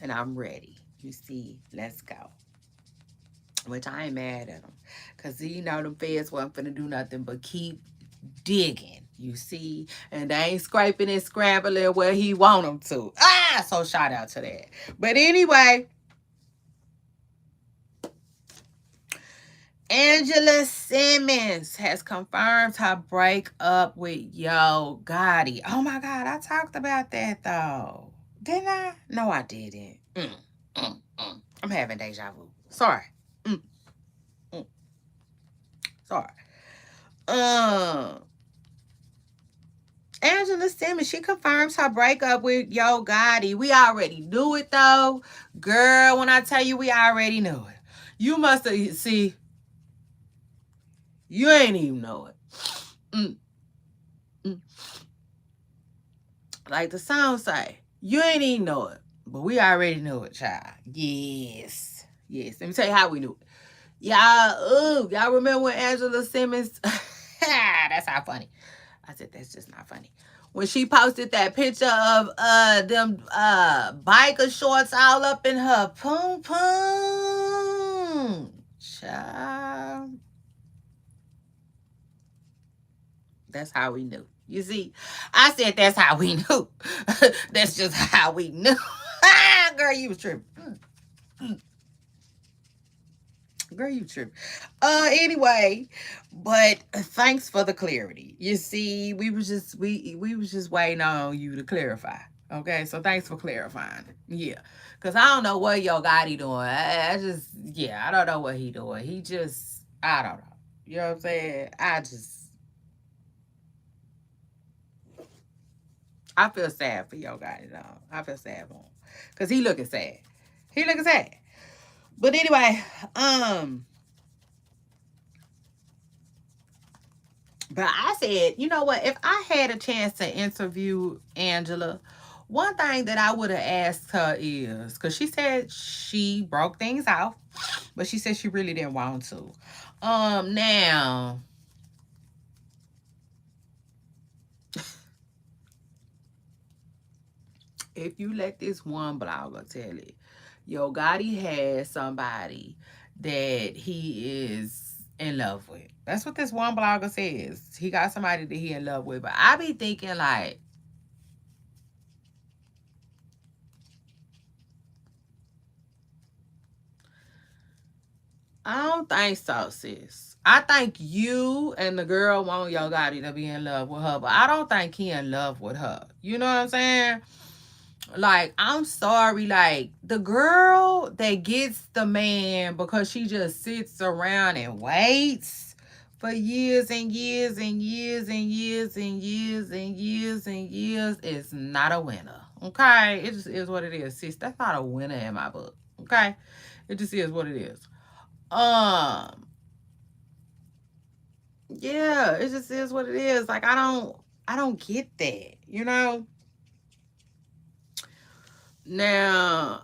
and I'm ready. You see, let's go. Which I ain't mad at him, cause you know the feds wasn't finna do nothing but keep digging. You see, and they ain't scraping and scrambling where he want them to. So shout out to that. But anyway, Angela Simmons has confirmed her breakup with Yo Gotti. Oh my God, I talked about that though. Didn't I? No, I didn't. I'm having deja vu. Sorry. Sorry. Angela Simmons, she confirms her breakup with Yo Gotti. We already knew it though. Girl, when I tell you we already knew it. You must have, see, you ain't even know it. Like the song say, you ain't even know it. But we already knew it, child. Yes. Yes. Let me tell you how we knew it. Y'all remember when Angela Simmons, that's not funny. I said, that's just not funny. When she posted that picture of them biker shorts all up in her poom poom. Child. That's how we knew. You see, I said that's how we knew. That's just how we knew. Girl, you was tripping. Girl, you tripping. Anyway, but thanks for the clarity. You see, we was just waiting on you to clarify. Okay, so thanks for clarifying. Yeah, cause I don't know what Yo Gotti doing. I don't know what he doing. He just, I don't know. You know what I'm saying? I feel sad for Yo Gotti though. I feel sad for him, cause he looking sad. He looking sad. But anyway, but I said, you know what? If I had a chance to interview Angela, one thing that I would have asked her is, because she said she broke things off, but she said she really didn't want to. Now, if you let this one blogger tell it, Yo Gotti has somebody that he is in love with. That's what this one blogger says. He got somebody that he in love with. But I be thinking like, I don't think so, sis. I think you and the girl want Yo Gotti to be in love with her, but I don't think he in love with her. You know what I'm saying? Like, I'm sorry, like, the girl that gets the man because she just sits around and waits for years and years and years and years and years and years and years is not a winner. Okay? It just is what it is, sis. That's not a winner in my book. Okay? It just is what it is. Yeah, it just is what it is. Like, I don't get that, you know? Now,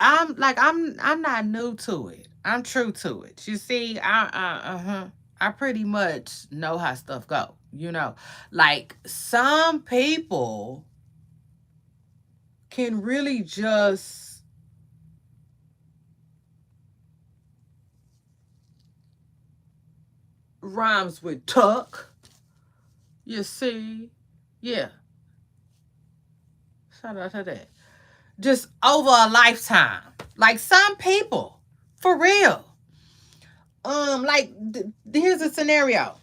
I'm not new to it. I'm true to it. You see, I pretty much know how stuff go. You know, like some people can really just rhymes with tuck. You see, yeah. Shout out to that. Just over a lifetime. Like some people, for real. Like here's a scenario.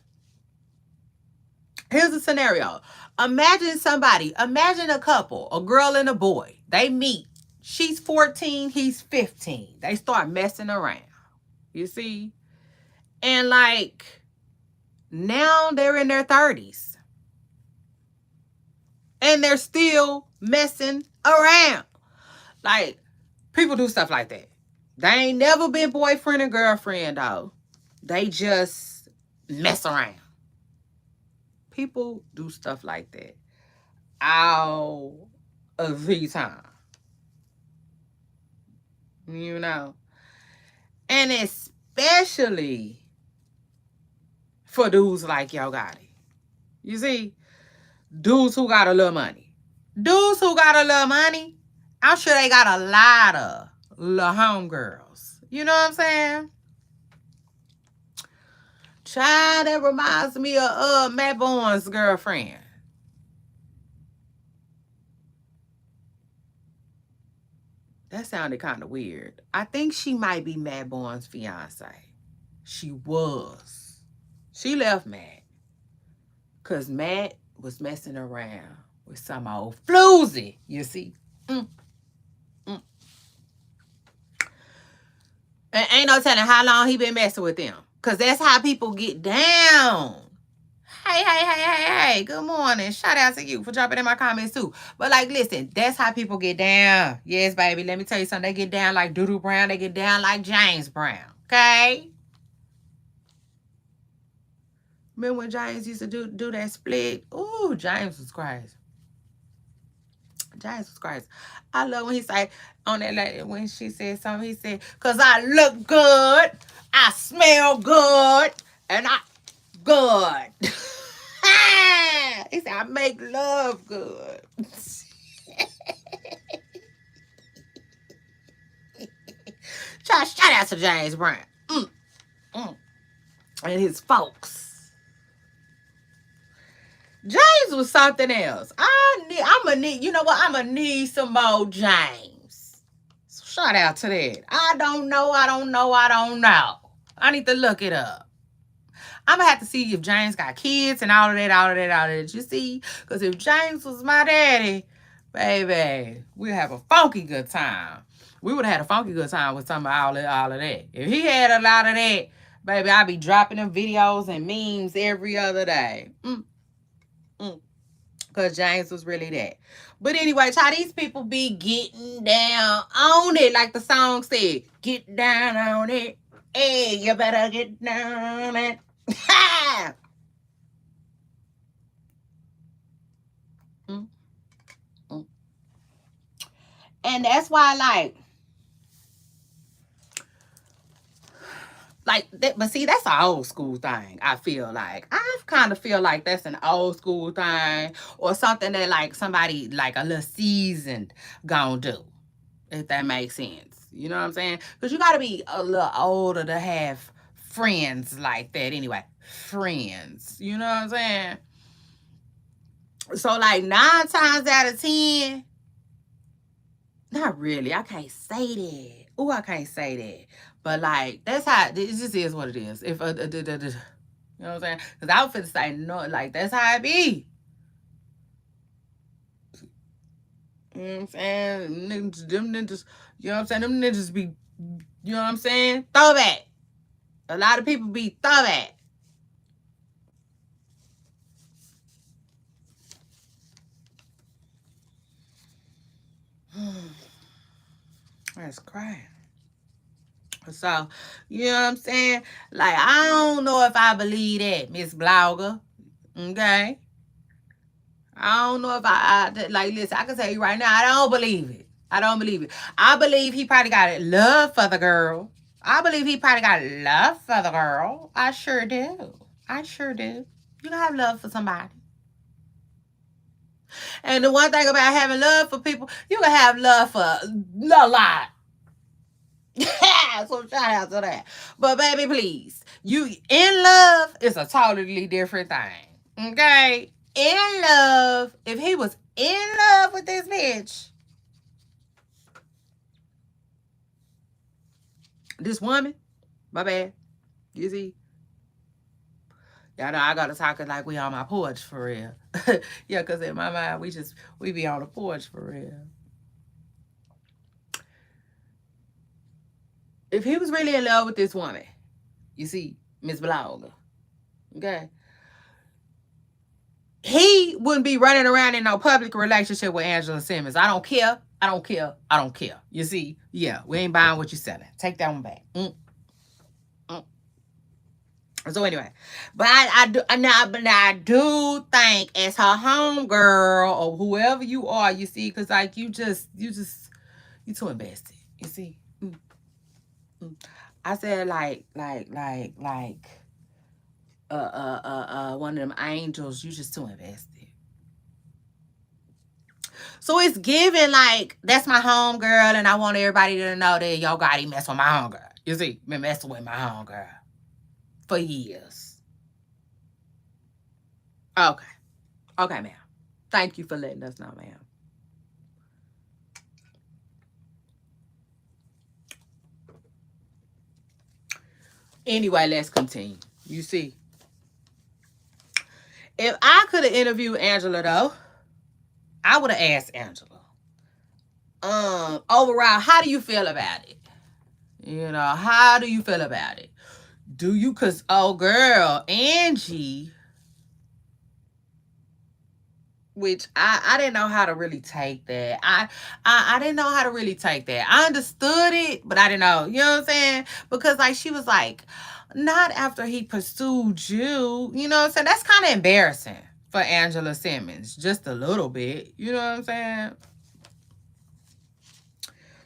Imagine a couple, a girl and a boy. They meet. She's 14, he's 15. They start messing around. You see? And like, now they're in their 30s. And they're still messing around. Like, people do stuff like that. They ain't never been boyfriend and girlfriend, though. They just mess around. People do stuff like that all of the time. You know? And especially for dudes like Yo Gotti. You see? Dudes who got a little money. Dudes who got a little money, I'm sure they got a lot of little homegirls. You know what I'm saying? Child, that reminds me of Matt Bourne's girlfriend. That sounded kind of weird. I think she might be Matt Bourne's fiance. She was. She left Matt. Because Matt was messing around with some old floozy, you see. And ain't no telling how long he been messing with them. Because that's how people get down. Hey, good morning. Shout out to you for dropping in my comments too. But like, listen, that's how people get down. Yes, baby, let me tell you something. They get down like Doodoo Brown. They get down like James Brown. Okay? Remember when James used to do that split? Ooh, James was crazy. James was crazy. I love when he said on that lady, when she said something, he said, "'Cause I look good, I smell good, and I good." He said, "I make love good." Shout out to James Brown. And his folks. James was something else. You know what? I'm gonna need some more James. So shout out to that. I don't know. I need to look it up. I'm gonna have to see if James got kids and all of that. You see? Because if James was my daddy, baby, we'd have a funky good time. We would have had a funky good time with some of all of that. If he had a lot of that, baby, I'd be dropping them videos and memes every other day. Because James was really that. But anyway, child, these people be getting down on it. Like the song said, get down on it. Hey, you better get down on it. And that's why, like that, but see, that's an old school thing. I feel like kind of feel like that's an old school thing, or something that like somebody like a little seasoned gonna do, if that makes sense. You know what I'm saying? Because you got to be a little older to have friends like that. Anyway, friends. You know what I'm saying? So like 9 times out of 10, not really. I can't say that. Oh, I can't say that. But like, that's how it just is. What it is. If you know what I'm saying? Because I was finna say no. Like, that's how it be. You know what I'm saying? Them niggas. You know what I'm saying? Them niggas be. You know what I'm saying? Throwback. A lot of people be throwback. That's crazy. So, you know what I'm saying? Like, I don't know if I believe that, Miss Blogger. Okay? I don't know if like, listen, I can tell you right now, I don't believe it. I believe he probably got love for the girl. I sure do. You can have love for somebody. And the one thing about having love for people, you can have love for a lot. So shout out to that. But baby, please, you in love is a totally different thing. Okay? In love, if he was in love with this bitch, this woman, my bad, you see, Y'all know I gotta talk it like we on my porch for real. Yeah, cause in my mind we be on the porch for real. If he was really in love with this woman, you see, Miss Blogger, okay, he wouldn't be running around in no public relationship with Angela Simmons. I don't care. I don't care. I don't care. You see, yeah, we ain't buying what you're selling. Take that one back. So anyway, but I do think as her homegirl or whoever you are, you see, because like you too invested. You see, I said like one of them angels. You just too invested. So it's giving like that's my homegirl, and I want everybody to know that Yo Gotti mess with my homegirl. You see, been messing with my homegirl for years. Okay. Okay, ma'am. Thank you for letting us know, ma'am. Anyway, let's continue. You see, if I could have interviewed Angela though, I would have asked Angela. Overall, how do you feel about it? You know, how do you feel about it? Do you, cause oh girl, Angie, which I didn't know how to really take that. I didn't know how to really take that. I understood it, but I didn't know. You know what I'm saying? Because like she was like, not after he pursued you. You know what I'm saying? That's kind of embarrassing for Angela Simmons, just a little bit. You know what I'm saying?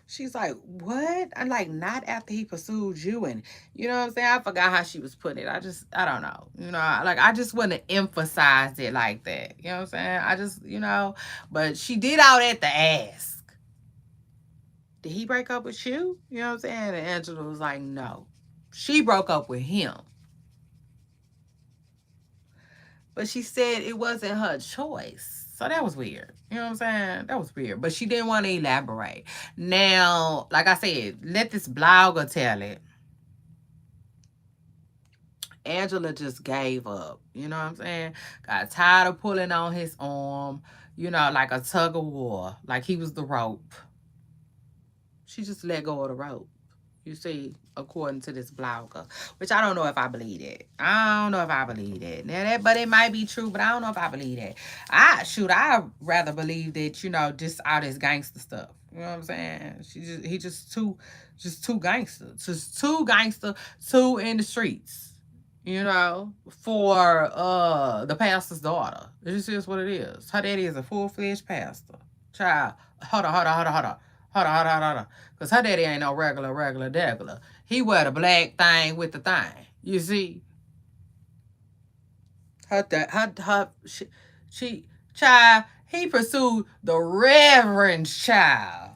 She's like, what? I'm like, not after he pursued you. And you know what I'm saying? I forgot how she was putting it. I don't know. You know, like, I just want to emphasize it like that. You know what I'm saying? I just, you know, but she did all that to ask, did he break up with you? You know what I'm saying? And Angela was like, no. She broke up with him. But she said it wasn't her choice. So that was weird. You know what I'm saying? That was weird. But she didn't want to elaborate. Now, like I said, let this blogger tell it. Angela just gave up. You know what I'm saying? Got tired of pulling on his arm, you know, like a tug of war, like he was the rope. She just let go of the rope. You see, according to this blogger, which I don't know if I believe it. I don't know if I believe that. Now that, but it might be true, but I don't know if I believe that. I rather believe that, you know, just all this gangster stuff. You know what I'm saying? He just too gangster. Just too gangster, too in the streets. You know, for the pastor's daughter. It just is what it is. Her daddy is a full-fledged pastor. Child, hold on. Because her daddy ain't no regular. He wear the black thing with the thing. You see? She child, he pursued the reverend's child.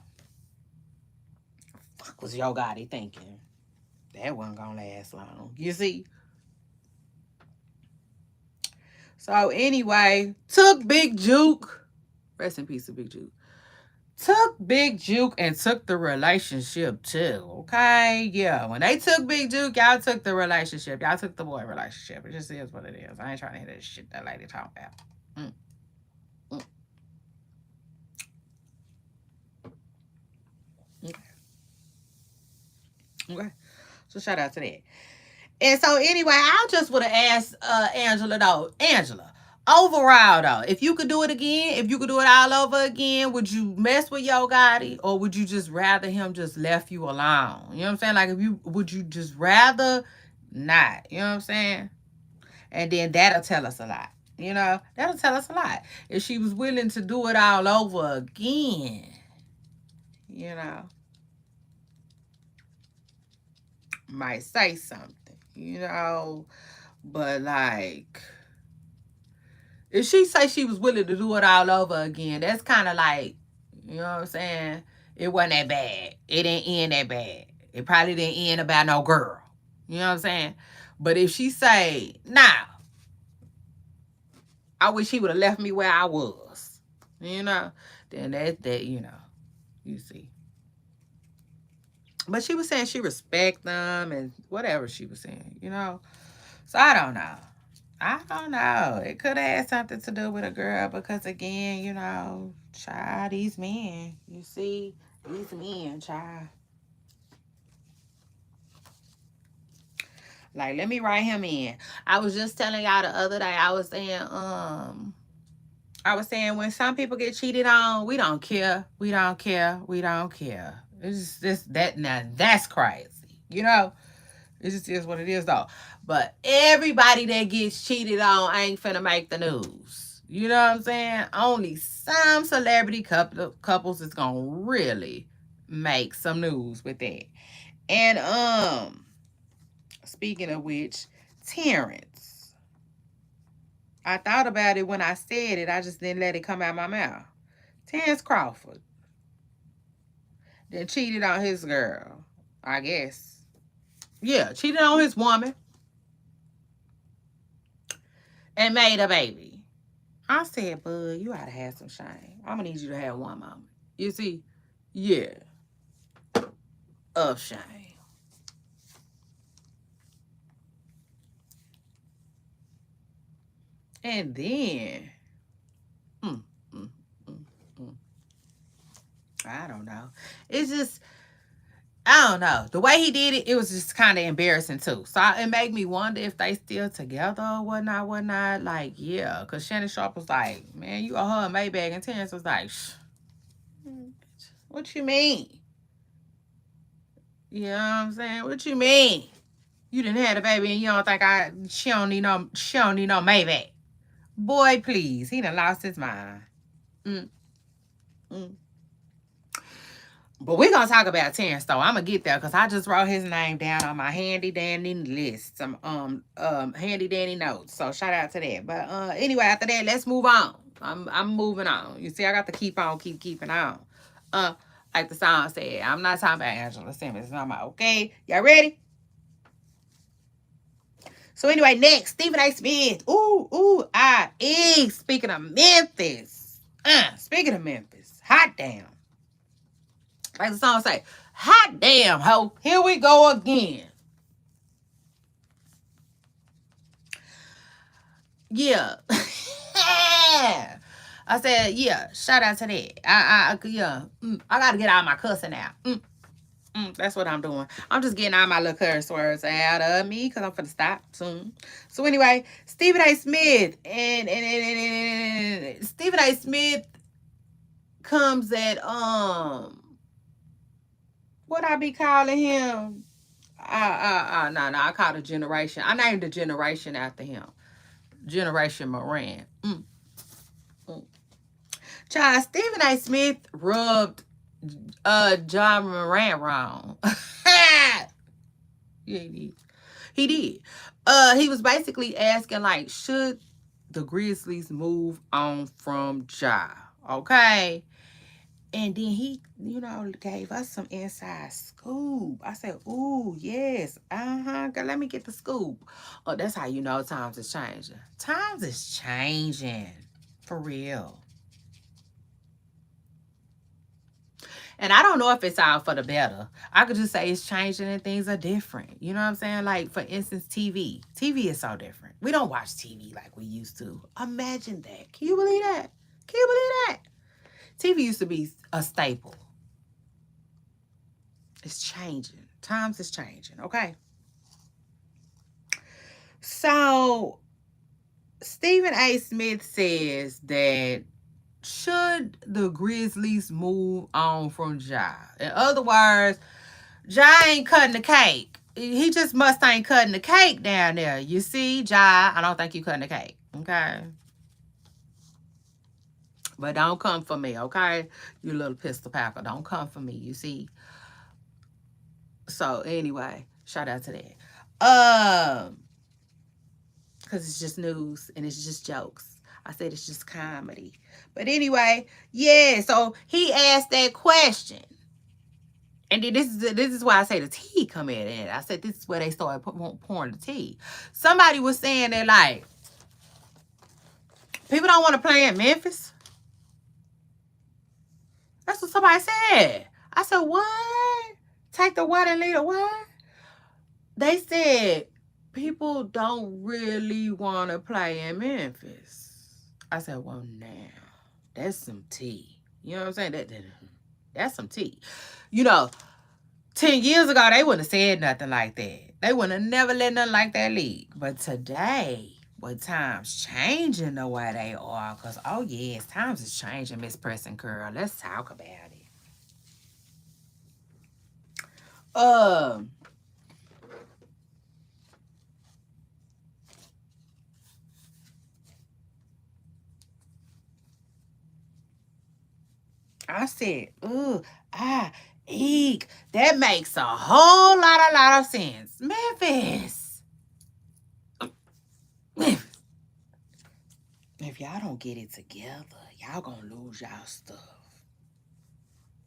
Fuck was Yo Gotti thinking? That wasn't gonna last long. You see? So anyway, took Big Juke. Rest in peace to Big Juke. Took Big Juke and took the relationship too. Okay? Yeah. When they took Big Juke, y'all took the relationship. Y'all took the boy relationship. It just is what it is. I ain't trying to hear that shit that lady talking about. Okay. Okay. So shout out to that. And so anyway, I just would have asked Angela though. Angela, overall though, if you could do it again, if you could do it all over again, would you mess with Yo Gotti, or would you just rather him just left you alone? You know what I'm saying? Like, would you just rather not? You know what I'm saying? And then that'll tell us a lot. You know, that'll tell us a lot. If she was willing to do it all over again, you know, might say something, you know, but like, if she say she was willing to do it all over again, that's kind of like, you know what I'm saying? It wasn't that bad. It didn't end that bad. It probably didn't end about no girl. You know what I'm saying? But if she say, nah, I wish he would have left me where I was, you know, then that, you know, you see. But she was saying she respect them and whatever she was saying, you know. So I don't know. I don't know. It could have had something to do with a girl because, again, you know, child, these men, you see, these men, child. Like, let me write him in. I was just telling y'all the other day, I was saying when some people get cheated on, we don't care. We don't care. We don't care. It's just that now that's crazy. You know? It just is what it is though. But everybody that gets cheated on ain't finna make the news. You know what I'm saying? Only some celebrity couples is gonna really make some news with that. And speaking of which, Terrence. I thought about it when I said it, I just didn't let it come out my mouth. Terrence Crawford then cheated on his girl, I guess. Yeah, cheated on his woman and made a baby. I said, bud, you oughta have some shame. I'm gonna need you to have one moment. You see? Yeah. Of shame. And then, mm, mm, mm, mm. I don't know. It's just, I don't know. The way he did it, it was just kind of embarrassing too. So it made me wonder if they still together or whatnot, whatnot. Like, yeah, because Shannon Sharp was like, man, you owe her a Maybach. And Terrence was like, shh. What you mean? You know what I'm saying? What you mean? You didn't have a baby and you don't think she don't need no Maybach. Boy, please. He done lost his mind. Mm, mm. But we're going to talk about Terrence, though. I'm going to get there because I just wrote his name down on my handy dandy list. Some handy dandy notes. So shout out to that. But anyway, after that, let's move on. I'm moving on. You see, I got to keep keeping on. Like the song said, I'm not talking about Angela Simmons. I'm like, okay, y'all ready? So anyway, next, Stephen A. Smith. Speaking of Memphis. Speaking of Memphis. Hot damn. Like the song say, hot damn, ho. Here we go again. Yeah. I said, yeah, shout out to that. I gotta get out my cussing out. That's what I'm doing. I'm just getting all my little curse words out of me because I'm finna stop soon. So anyway, Stephen A. Smith and Stephen A. Smith comes at what I be calling him? No, I called a generation. I named a generation after him. Generation Moran. Child, Stephen A. Smith rubbed John Moran wrong. Yeah, he did. He was basically asking, like, should the Grizzlies move on from Ja? Okay. And then he, gave us some inside scoop. I said, ooh, yes. Let me get the scoop. Oh, that's how you know times is changing. Times is changing. For real. And I don't know if it's all for the better. I could just say it's changing and things are different. You know what I'm saying? Like, for instance, TV. TV is so different. We don't watch TV like we used to. Imagine that. Can you believe that? Can you believe that? TV used to be a staple. It's changing. Times is changing, okay? So, Stephen A. Smith says that should the Grizzlies move on from Ja? In other words, Ja ain't cutting the cake. He just must ain't cutting the cake down there. You see, Ja, I don't think you cutting the cake, okay? But don't come for me, okay? You little pistol packer. Don't come for me, you see? So, anyway, shout out to that. Because it's just news and it's just jokes. I said it's just comedy. But anyway, yeah, so he asked that question. And then this is why I say the tea come in. And I said this is where they started pouring the tea. Somebody was saying that, like, people don't want to play in Memphis. That's what somebody said. I said, what? Take the what and leave the what? They said people don't really want to play in Memphis. I said, well, now, that's some tea. You know what I'm saying? That's some tea. You know, 10 years ago, they wouldn't have said nothing like that. They wouldn't have never let nothing like that leak. But today, with times changing the way they are, because, oh, yes, times is changing, Miss Preston Curl. Let's talk about it. I said, ooh, eek. That makes a whole lot of sense. Memphis. Memphis. If y'all don't get it together, y'all gonna lose y'all stuff.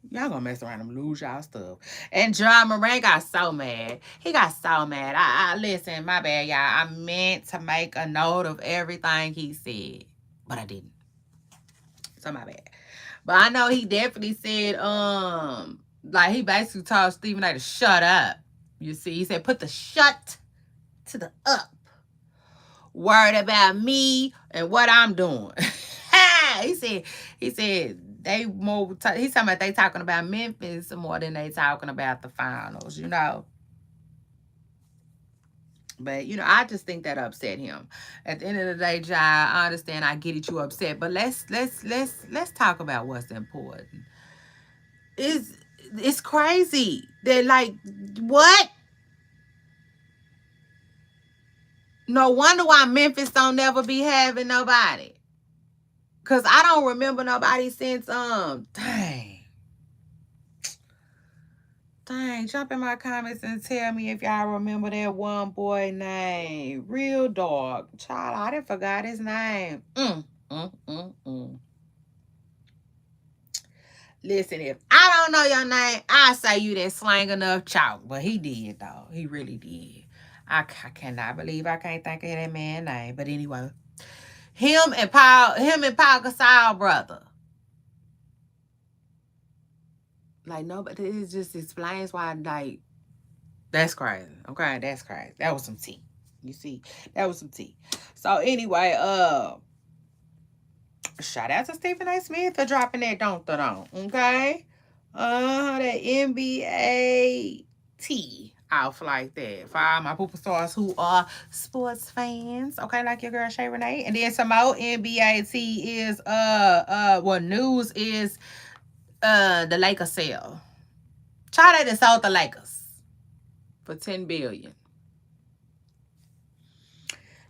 Y'all gonna mess around and lose y'all stuff. And Ja Morant got so mad. He got so mad. I listen, my bad, y'all. I meant to make a note of everything he said, but I didn't. So my bad. But I know he definitely said, like he basically told Stephen A to shut up. You see, he said, put the shut to the up. Worried about me and what I'm doing. he said they more he's talking about they talking about Memphis more than they talking about the finals, you know. But you know, I just think that upset him. At the end of the day, Jai, I understand, I get it, you upset, but let's talk about what's important. It's crazy. They're like, what? No wonder why Memphis don't never be having nobody. Cause I don't remember nobody since dang, jump in my comments and tell me if y'all remember that one boy name. Real Dog. Child, I didn't forgot his name. Listen, if I don't know your name, I say you didn't slang enough chalk. But he did, though. He really did. I cannot believe I can't think of that man's name. But anyway, him and Paul Gasol brother. Like, no, but it just explains why, like, that's crazy. Okay, that's crazy. That was some tea. You see, that was some tea. So anyway, shout out to Stephen A. Smith for dropping that don't. Okay, that NBA tea off like that for all my pooper stars who are sports fans. Okay, like your girl Shay Renee, and then some more NBA tea is what news is the Lakers sale. Try that sold the Lakers for $10 billion.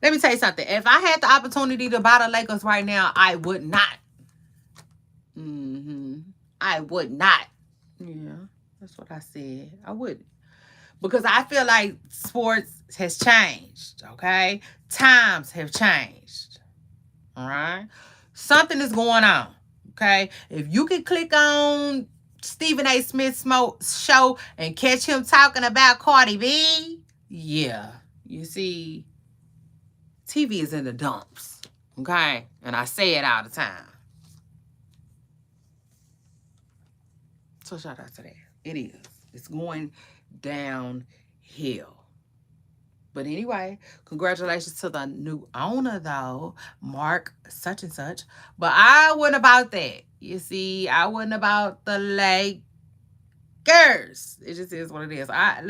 Let me tell you something. If I had the opportunity to buy the Lakers right now, I would not. I would not. Yeah, that's what I said. I wouldn't. Because I feel like sports has changed, okay? Times have changed, all right? Something is going on, okay? If you can click on Stephen A. Smith's show and catch him talking about Cardi B, yeah. You see, TV is in the dumps, okay? And I say it all the time. So shout out to that. It is. It's going downhill. But anyway, congratulations to the new owner, though, Mark such and such. But I wasn't about that. You see, I wasn't about the Lakers. It just is what it is. I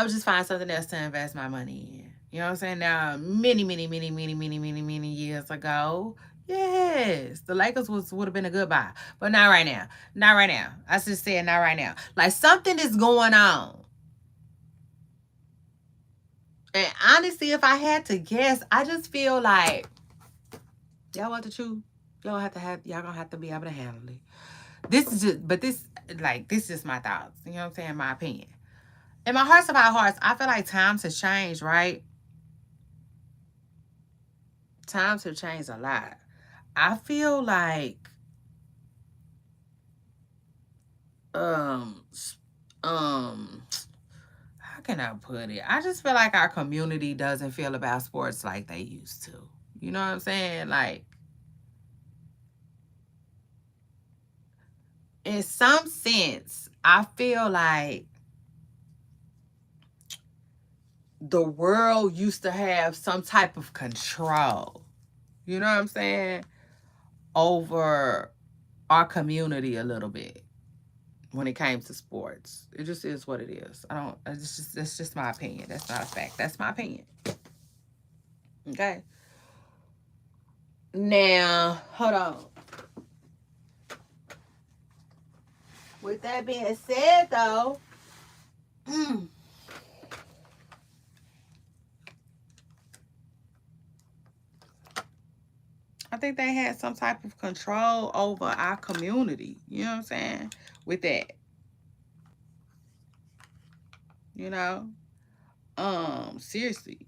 would just find something else to invest my money in. You know what I'm saying? Now, many years ago, yes, the Lakers would have been a good buy. But not right now. Not right now. I just said not right now. Like, something is going on. And honestly, if I had to guess, I just feel like y'all want the truth. Y'all gonna have to be able to handle it. This is just my thoughts. You know what I'm saying? My opinion. In my hearts of our hearts, I feel like times have changed, right? Times have changed a lot. I feel like how can I put it? I just feel like our community doesn't feel about sports like they used to. You know what I'm saying? Like, in some sense, I feel like the world used to have some type of control, you know what I'm saying, over our community a little bit when it came to sports. It just is what it is. That's just my opinion. That's not a fact. That's my opinion. Okay. Now, hold on. With that being said, though, I think they had some type of control over our community. You know what I'm saying? With that, you know, seriously.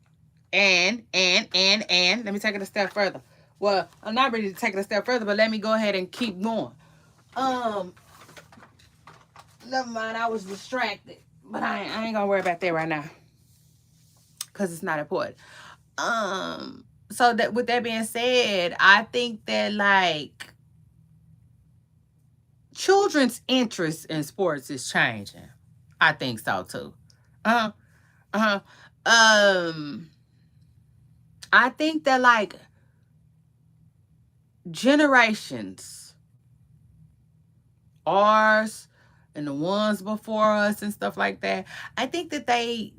And let me take it a step further. Well, I'm not ready to take it a step further, but let me go ahead and keep going. Never mind, I was distracted. But I ain't gonna worry about that right now. Cause it's not important. So that with that being said, I think that like children's interest in sports is changing. I think so too. Uh-huh. Uh-huh. I think that like generations, ours and the ones before us and stuff like that, I think that they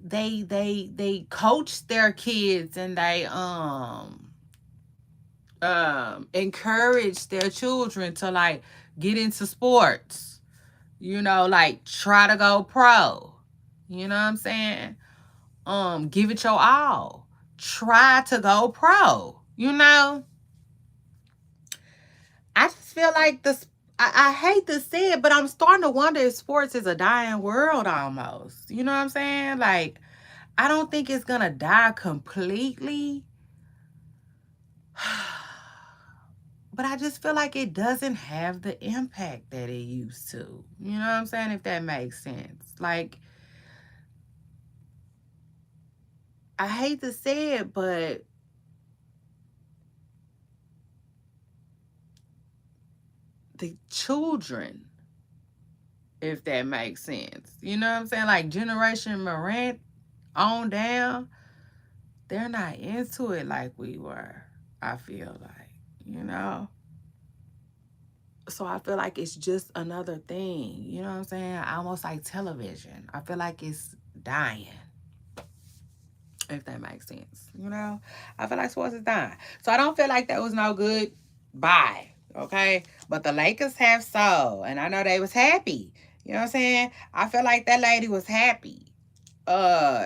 coach their kids and they encourage their children to like get into sports, you know, like try to go pro, you know what I'm saying, give it your all, try to go pro, you know. I just feel like I hate to say it, but I'm starting to wonder if sports is a dying world almost, you know what I'm saying, like I don't think it's gonna die completely. But I just feel like it doesn't have the impact that it used to. You know what I'm saying? If that makes sense. Like, I hate to say it, but the children, if that makes sense. You know what I'm saying? Like, Generation Morant on down, they're not into it like we were, I feel like, you know? So I feel like it's just another thing. You know what I'm saying? Almost like television. I feel like it's dying. If that makes sense. You know? I feel like sports is dying. So I don't feel like that was no good. Bye. Okay? But the Lakers have soul. And I know they was happy. You know what I'm saying? I feel like that lady was happy.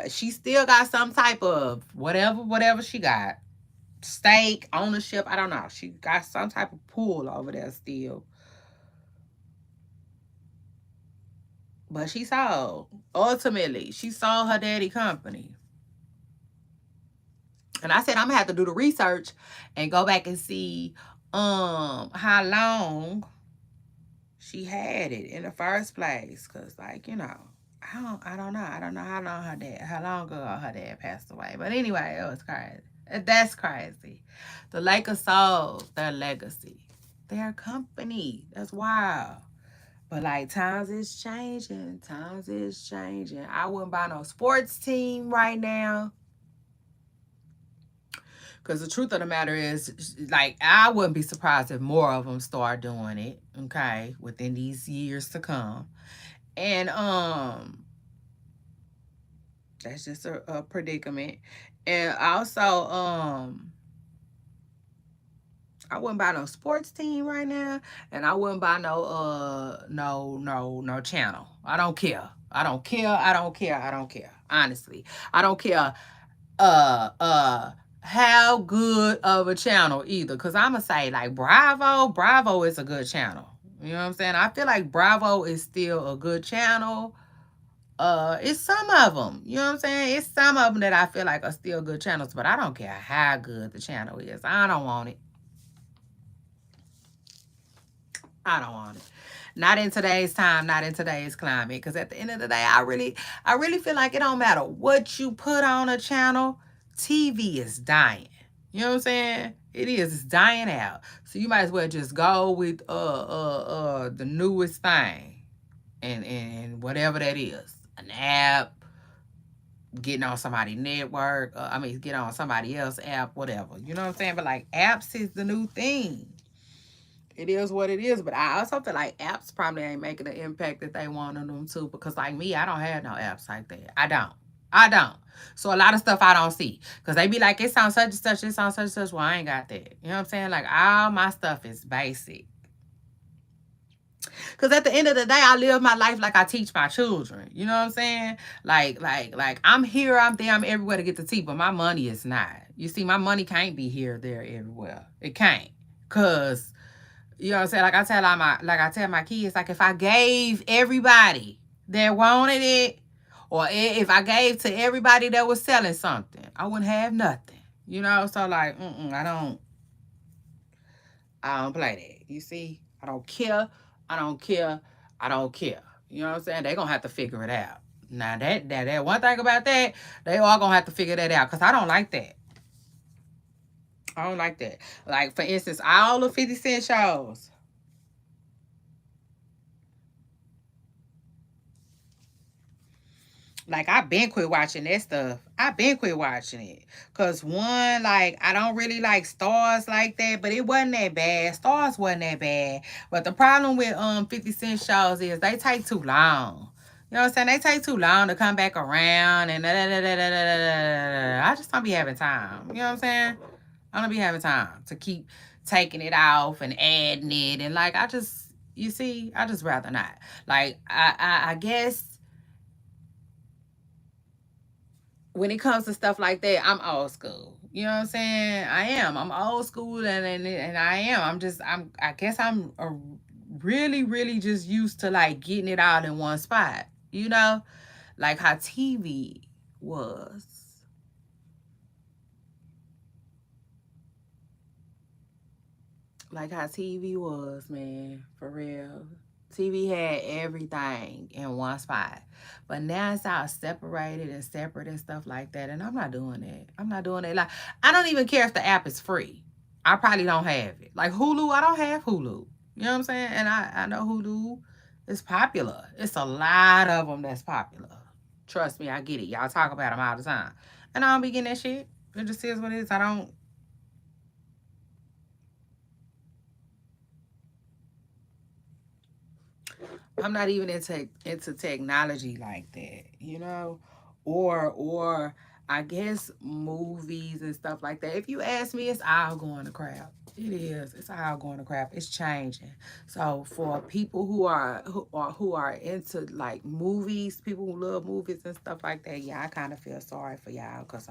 She still got some type of whatever she got. Stake, ownership, I don't know. She got some type of pull over there still. But she sold. Ultimately, she sold her daddy company. And I said I'm gonna have to do the research and go back and see how long she had it in the first place. Cause like, you know, I don't know. I don't know how long ago her dad passed away. But anyway, it was crazy. That's crazy. The Lakers sold their legacy. Their company. That's wild. But like times is changing. Times is changing. I wouldn't buy no sports team right now. Because the truth of the matter is, like, I wouldn't be surprised if more of them start doing it, okay, within these years to come. And that's just a predicament. And also, I wouldn't buy no sports team right now, and I wouldn't buy no channel. I don't care. I don't care. I don't care. I don't care. Honestly, I don't care. How good of a channel either, because I'ma say like Bravo is a good channel, you know what I'm saying. I feel like Bravo is still a good channel. It's some of them, you know what I'm saying, it's some of them that I feel like are still good channels, but I don't care how good the channel is. I don't want it. I don't want it. Not in today's time, not in today's climate, because at the end of the day, I really feel like it don't matter what you put on a channel, TV is dying. You know what I'm saying? It is. It's dying out. So you might as well just go with the newest thing and whatever that is. An app, getting on somebody's network, get on somebody else's app, whatever. You know what I'm saying? But like apps is the new thing. It is what it is. But I also feel like apps probably ain't making the impact that they want on them too. Because like me, I don't have no apps like that. I don't. I don't. So a lot of stuff I don't see. Because they be like, it's on such and such, it's on such and such. Well, I ain't got that. You know what I'm saying? Like all my stuff is basic. Cause at the end of the day, I live my life like I teach my children. You know what I'm saying? Like I'm here, I'm there, I'm everywhere to get the tea, but my money is not. You see, my money can't be here, there, everywhere. It can't. Cause you know what I'm saying? Like I tell my kids, like if I gave everybody that wanted it, or if I gave to everybody that was selling something, I wouldn't have nothing. You know, so like, I don't play that. You see, I don't care. I don't care. I don't care. You know what I'm saying? They gonna have to figure it out. Now that one thing about that, they all gonna have to figure that out because I don't like that. I don't like that. Like for instance, all the 50 Cent shows. Like I been quit watching that stuff. I been quit watching it. Cause one, like I don't really like stars like that, but it wasn't that bad. Stars wasn't that bad. But the problem with 50 Cent shows is they take too long. You know what I'm saying? They take too long to come back around and I just don't be having time. You know what I'm saying? I don't be having time to keep taking it off and adding it and like I just you see, I just rather not. Like I guess when it comes to stuff like that, I'm old school. You know what I'm saying? I am. I'm old school, and I am. I guess I'm really, really just used to like getting it out in one spot. You know, like how TV was. Like how TV was, man, for real. TV had everything in one spot. But now it's all separated and separate and stuff like that. And I'm not doing that. I'm not doing it. Like, I don't even care if the app is free. I probably don't have it. Like Hulu, I don't have Hulu. You know what I'm saying? And I know Hulu is popular. It's a lot of them that's popular. Trust me, I get it. Y'all talk about them all the time. And I don't be getting that shit. It just is what it is. I'm not even into technology like that, you know, or I guess movies and stuff like that. If you ask me, it's all going to crap. It is. It's all going to crap. It's changing. So for people who are into like movies, people who love movies and stuff like that, yeah, I kind of feel sorry for y'all because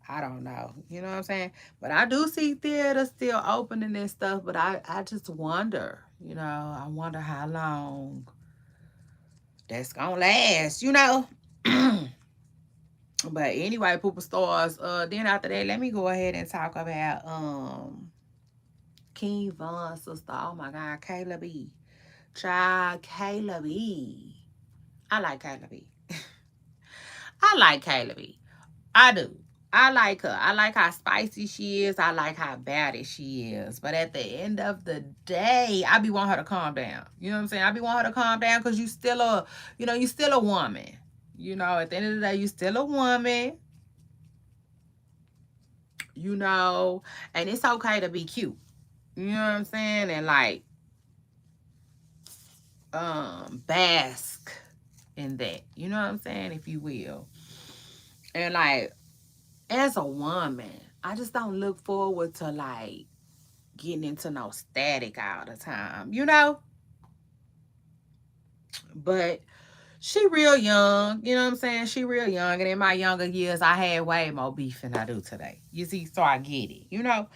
I don't know. You know what I'm saying? But I do see theaters still opening and stuff. But I just wonder. You know, I wonder how long that's gonna last, you know. But anyway, Pooper Stars. Then after that, let me go ahead and talk about King Von sister. Oh my God, Kayla B. Child Kayla B. I like Kayla B. I like Kayla B. I do. I like her. I like how spicy she is. I like how bad she is. But at the end of the day, I be want her to calm down. You know what I'm saying? I be want her to calm down because you still a woman. You know, at the end of the day, you still a woman. You know, and it's okay to be cute. You know what I'm saying? And like, bask in that. You know what I'm saying? If you will. And like, as a woman, I just don't look forward to like getting into no static all the time, you know? But she real young, you know what I'm saying? She real young. And in my younger years, I had way more beef than I do today. You see, so I get it, you know?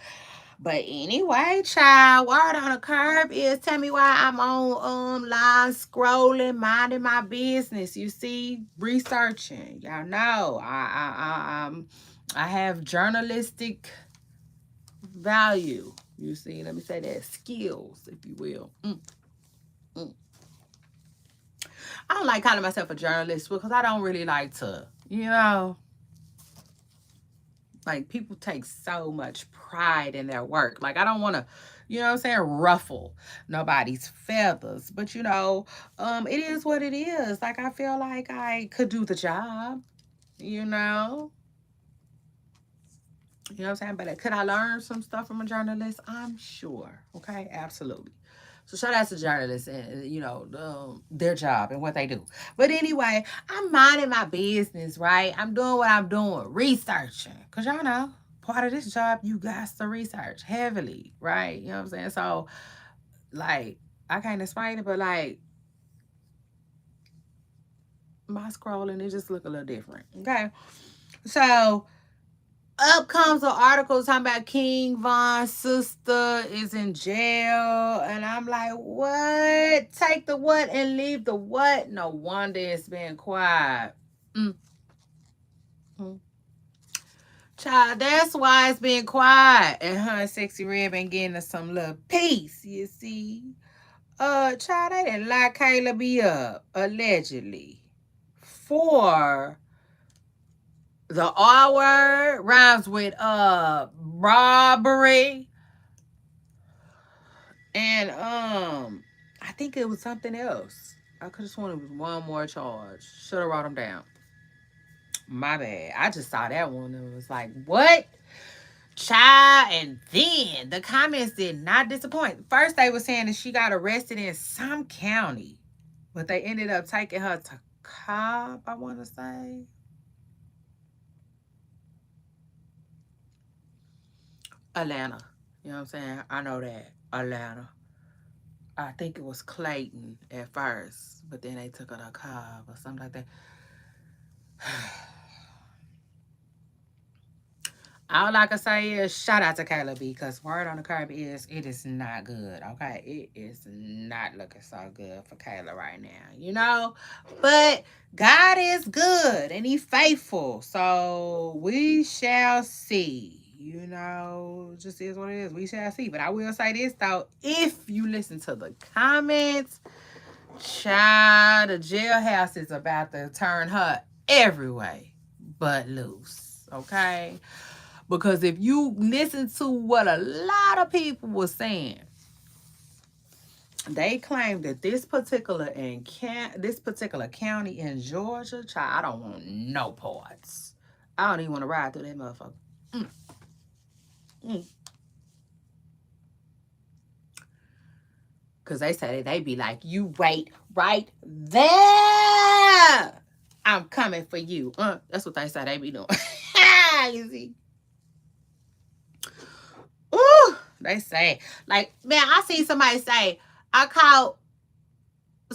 But anyway, child, word on the curb is tell me why I'm on live scrolling, minding my business. You see, researching. Y'all know I have journalistic value. You see, let me say that skills, if you will. Mm. I don't like calling myself a journalist because I don't really like to, you know, Like, people take so much pride in their work. Like, I don't want to, you know what I'm saying, ruffle nobody's feathers. But, it is what it is. Like, I feel like I could do the job, you know? You know what I'm saying? But could I learn some stuff from a journalist? I'm sure. Okay, absolutely. So shout out to journalists and their job and what they do. But anyway, I'm minding my business, right? I'm doing what I'm doing, researching, cause y'all know part of this job you got to research heavily, right? You know what I'm saying? So like I can't explain it, but like my scrolling it just look a little different. Okay, so up comes an article talking about King Von's sister is in jail. And I'm like, what? Take the what and leave the what? No wonder it's been quiet. Mm-hmm. Child, that's why it's been quiet. And her and Sexy Red been getting us some little peace, you see. Child, they didn't lock Kayla B up, allegedly, for the R word, rhymes with robbery. And I think it was something else. I could have sworn it was one more charge. Should have wrote them down. My bad. I just saw that one and was like, what? Child. And then the comments did not disappoint. First, they were saying that she got arrested in some county, but they ended up taking her to Cobb, I want to say. Atlanta. You know what I'm saying? I know that. Atlanta. I think it was Clayton at first, but then they took her to Cobb or something like that. All I can say is shout out to Kayla B, because word on the curb is it is not good, okay? It is not looking so good for Kayla right now, But God is good and He's faithful, so we shall see. Just is what it is. We shall see. But I will say this, though. If you listen to the comments, child, the jailhouse is about to turn her every way but loose, okay? Because if you listen to what a lot of people were saying, they claimed that this particular county in Georgia, child, I don't want no parts. I don't even want to ride through that motherfucker. Because they say they be like, you wait right there. I'm coming for you. That's what they say they be doing. You see? Ooh, they say. Like, man, I see somebody say, I caught a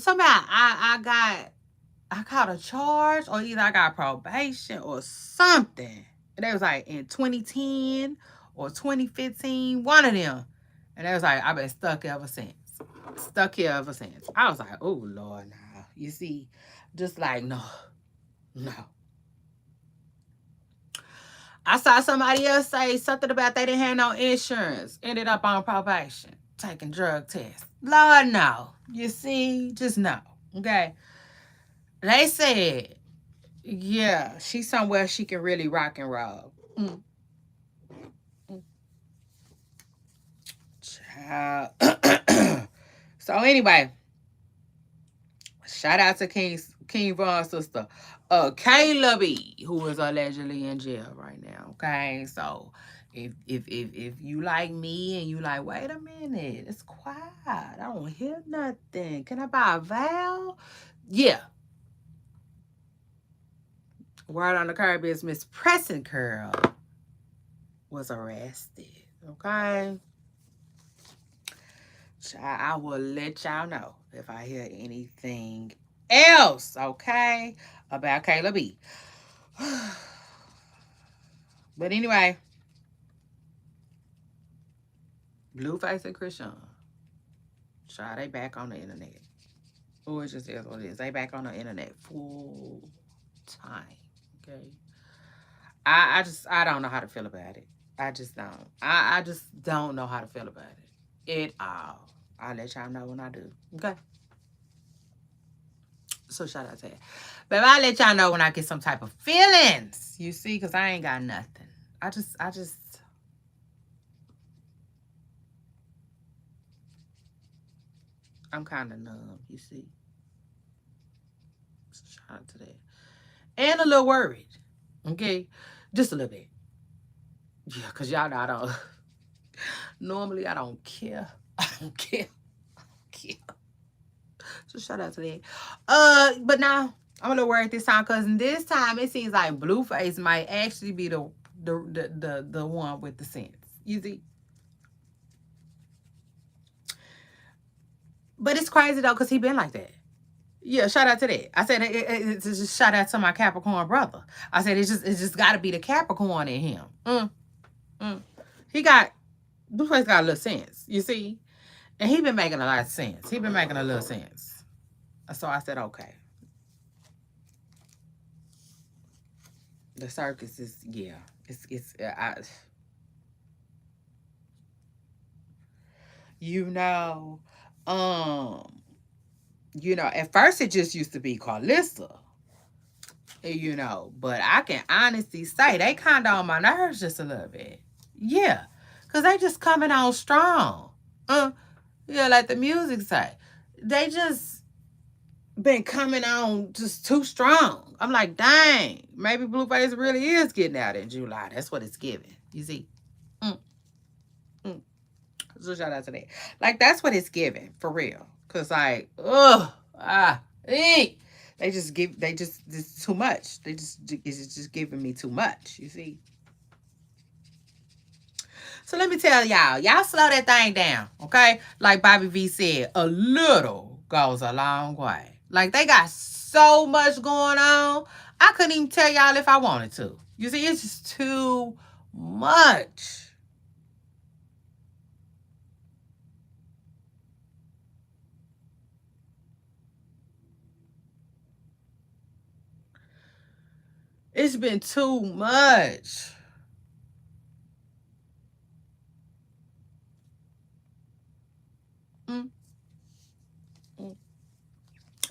charge, or either I got probation or something. And they was like in 2010 or 2015, one of them. And they was like, I've been stuck ever since. Stuck here ever since. I was like, oh Lord, nah. You see, just like, no. I saw somebody else say something about they didn't have no insurance. Ended up on probation, taking drug tests. Lord, no. You see, just no. Okay. They said, yeah, she's somewhere she can really rock and roll. Child. So anyway, shout out to King Von's sister, Kayla B, who is allegedly in jail right now. Okay, so if you like me and you like, wait a minute, it's quiet, I don't hear nothing. Can I buy a vowel? Yeah. Word on the curb is Miss Pressing Curl was arrested. Okay. I will let y'all know if I hear anything else, okay, about Kayla B. But anyway, Blueface and Christian, child, they back on the internet. Oh, it just is what it is. They back on the internet full time, okay? I don't know how to feel about it. I just don't. I just don't know how to feel about it at all. I'll let y'all know when I do, okay? So shout out to that. But I'll let y'all know when I get some type of feelings. You see, because I ain't got nothing. I'm kind of numb, you see. So shout out to that. And a little worried. Okay? Just a little bit. Yeah, because y'all know I don't. Normally, I don't care. I don't care. I don't care. So shout out to that. But now I'm a little worried this time because this time it seems like Blueface might actually be the one with the sense. You see? But it's crazy though, because he been like that. Yeah, shout out to that. I said it's just shout out to my Capricorn brother. I said it's just got to be the Capricorn in him. He got Blueface got a little sense, you see, and he been making a lot of sense. He been making a little sense. So I said, okay, the circus is it's you know, at first it just used to be Carlissa. But I can honestly say they kind of on my nerves just a little bit. Yeah, because they just coming on strong. Yeah, like the music say. They just been coming on just too strong. I'm like, dang, maybe Blueface really is getting out in July. That's what it's giving. You see? So shout out to that. Like, that's what it's giving, for real. Because, like, it's too much. It's just giving me too much, you see? So let me tell y'all slow that thing down, okay? Like Bobby V said, a little goes a long way. Like, they got so much going on, I couldn't even tell y'all if I wanted to. You see, it's just too much. It's been too much.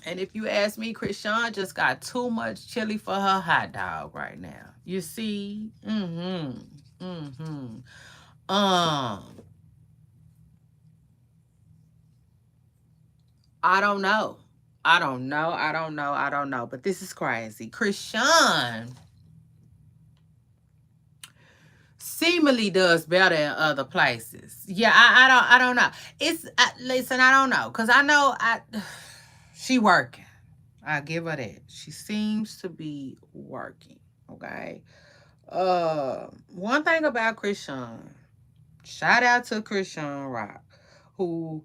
And if you ask me, Krishan just got too much chili for her hot dog right now. You see? I don't know. I don't know. But this is crazy. Krishan seemingly does better in other places. Yeah, I don't know. Listen, I don't know. Cause I know she working. I give her that. She seems to be working. Okay. One thing about Krishan, shout out to Krishan Rock, who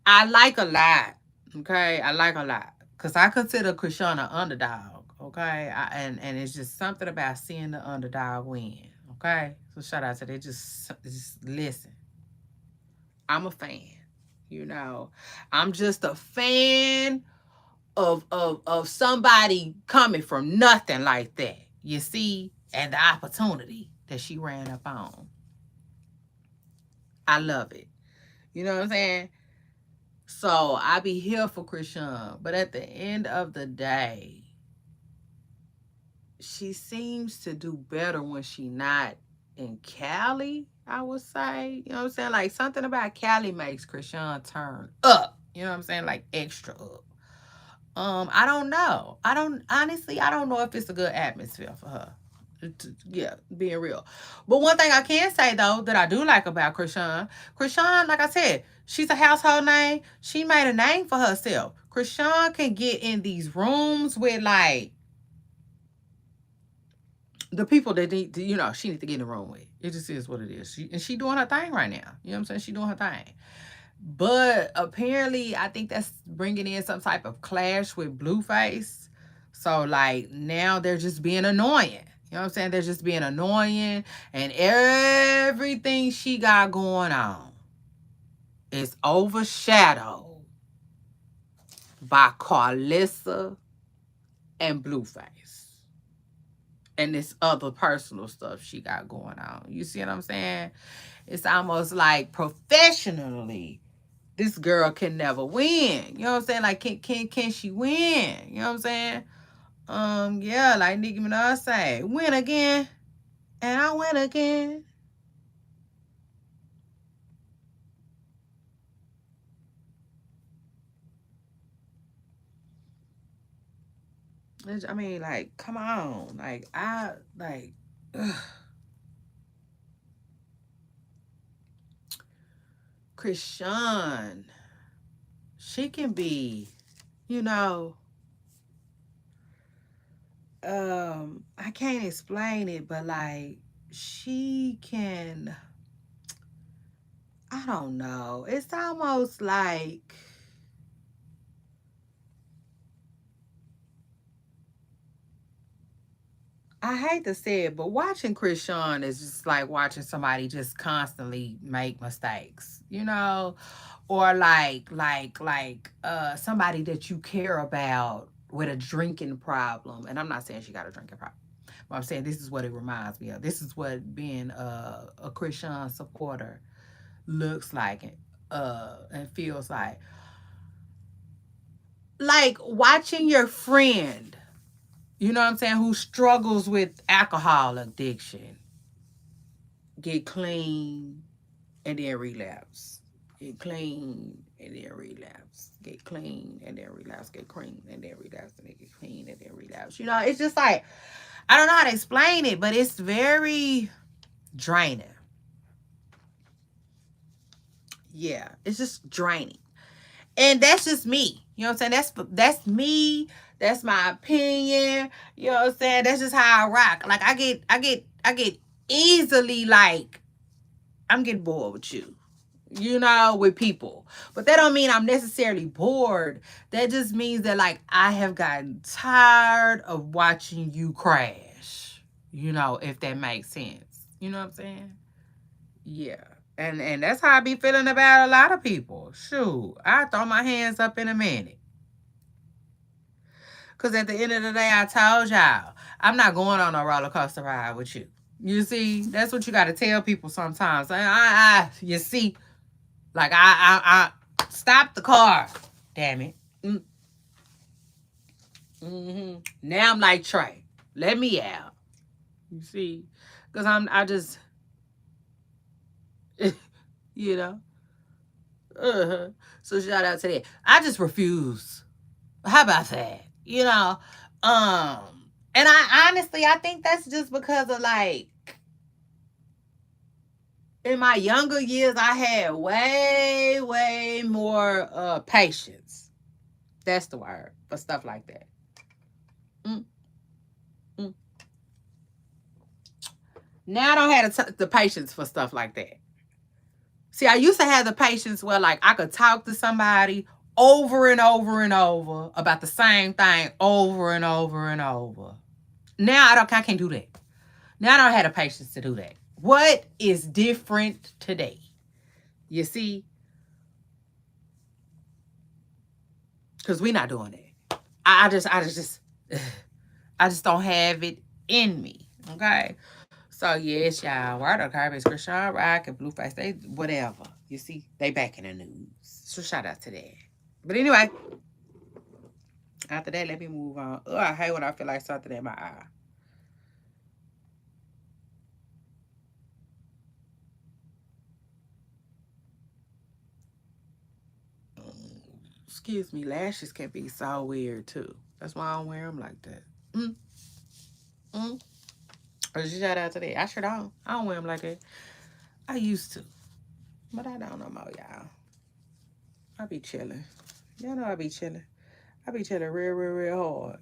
I like a lot. Okay, I like a lot because I consider Krishan an underdog. Okay, and it's just something about seeing the underdog win. Okay, so shout out to that. Just listen. I'm a fan. I'm just a fan of somebody coming from nothing like that. You see, and the opportunity that she ran up on. I love it. You know what I'm saying? So I be here for Krishan, but at the end of the day, she seems to do better when she not in Cali, I would say. You know what I'm saying? Like, something about Cali makes Krishan turn up. You know what I'm saying? Like, extra up. I don't know. I don't know if it's a good atmosphere for her. Yeah, being real. But one thing I can say though that I do like about Krishan, like I said, she's a household name. She made a name for herself. Krishan can get in these rooms with like the people that need to, she needs to get in the room with. It just is what it is. She doing her thing right now. You know what I'm saying? She doing her thing. But apparently, I think that's bringing in some type of clash with Blueface. So, like, now they're just being annoying. You know what I'm saying? They're just being annoying. And everything she got going on is overshadowed by Carlissa and Blueface. And this other personal stuff she got going on. You see what I'm saying? It's almost like professionally, this girl can never win. You know what I'm saying? Like, can she win? You know what I'm saying? Yeah, like Nicki Minaj say, win again. And I went again. I mean, like, come on. Like, ugh. Chrisean, she can be, you know, I can't explain it, but like, she can, I don't know. It's almost like, I hate to say it, but watching Chrisean is just like watching somebody just constantly make mistakes, you know, or somebody that you care about with a drinking problem. And I'm not saying she got a drinking problem, but I'm saying this is what it reminds me of. This is what being a Chrisean supporter looks like, and feels like watching your friend, you know what I'm saying, who struggles with alcohol addiction, get clean and then relapse. Get clean and then relapse. Get clean and then relapse. Get clean and then relapse. And then get clean and then relapse. You know, it's just like, I don't know how to explain it, but it's very draining. Yeah, it's just draining. And that's just me. You know what I'm saying? That's me. That's my opinion. You know what I'm saying? That's just how I rock. Like I get easily like, I'm getting bored with you, you know, with people. But that don't mean I'm necessarily bored. That just means that like I have gotten tired of watching you crash. You know, if that makes sense. You know what I'm saying? Yeah. And that's how I be feeling about a lot of people. Shoot, I throw my hands up in a minute. Cause at the end of the day, I told y'all, I'm not going on a roller coaster ride with you. You see, that's what you got to tell people sometimes. You see, like I stop the car. Damn it. Now I'm like Trey. Let me out. You see, because I just, you know. Uh-huh. So shout out to that. I just refuse. How about that? You know, um, and I honestly, I think that's just because of like, in my younger years, I had way, way more patience. That's the word for stuff like that. Mm, mm. Now I don't have the patience for stuff like that. See, I used to have the patience where like I could talk to somebody over and over and over about the same thing over and over and over. Now I can't do that. Now I don't have the patience to do that. What is different today? You see? Because we're not doing that. I just don't have it in me. Okay. So yes, y'all. Word of Garbage, Chrisean Rock and Blueface, they whatever. You see, they back in the news. So shout out to that. But anyway, after that, let me move on. Oh, I hate when I feel like something in my eye. Excuse me, lashes can be so weird too. That's why I don't wear them like that. Mm, mm. Or shout out to that. I sure don't. I don't wear them like that. I used to, but I don't no more, y'all. I be chilling. Y'all know I be chilling. I be chilling real, real, real hard.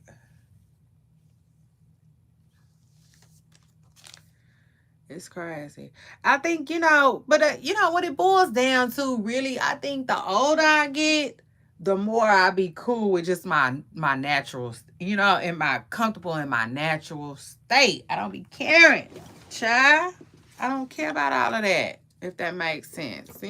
It's crazy. I think, but what it boils down to, really, I think the older I get, the more I be cool with just my natural, and my comfortable in my natural state. I don't be caring, child. I don't care about all of that, if that makes sense.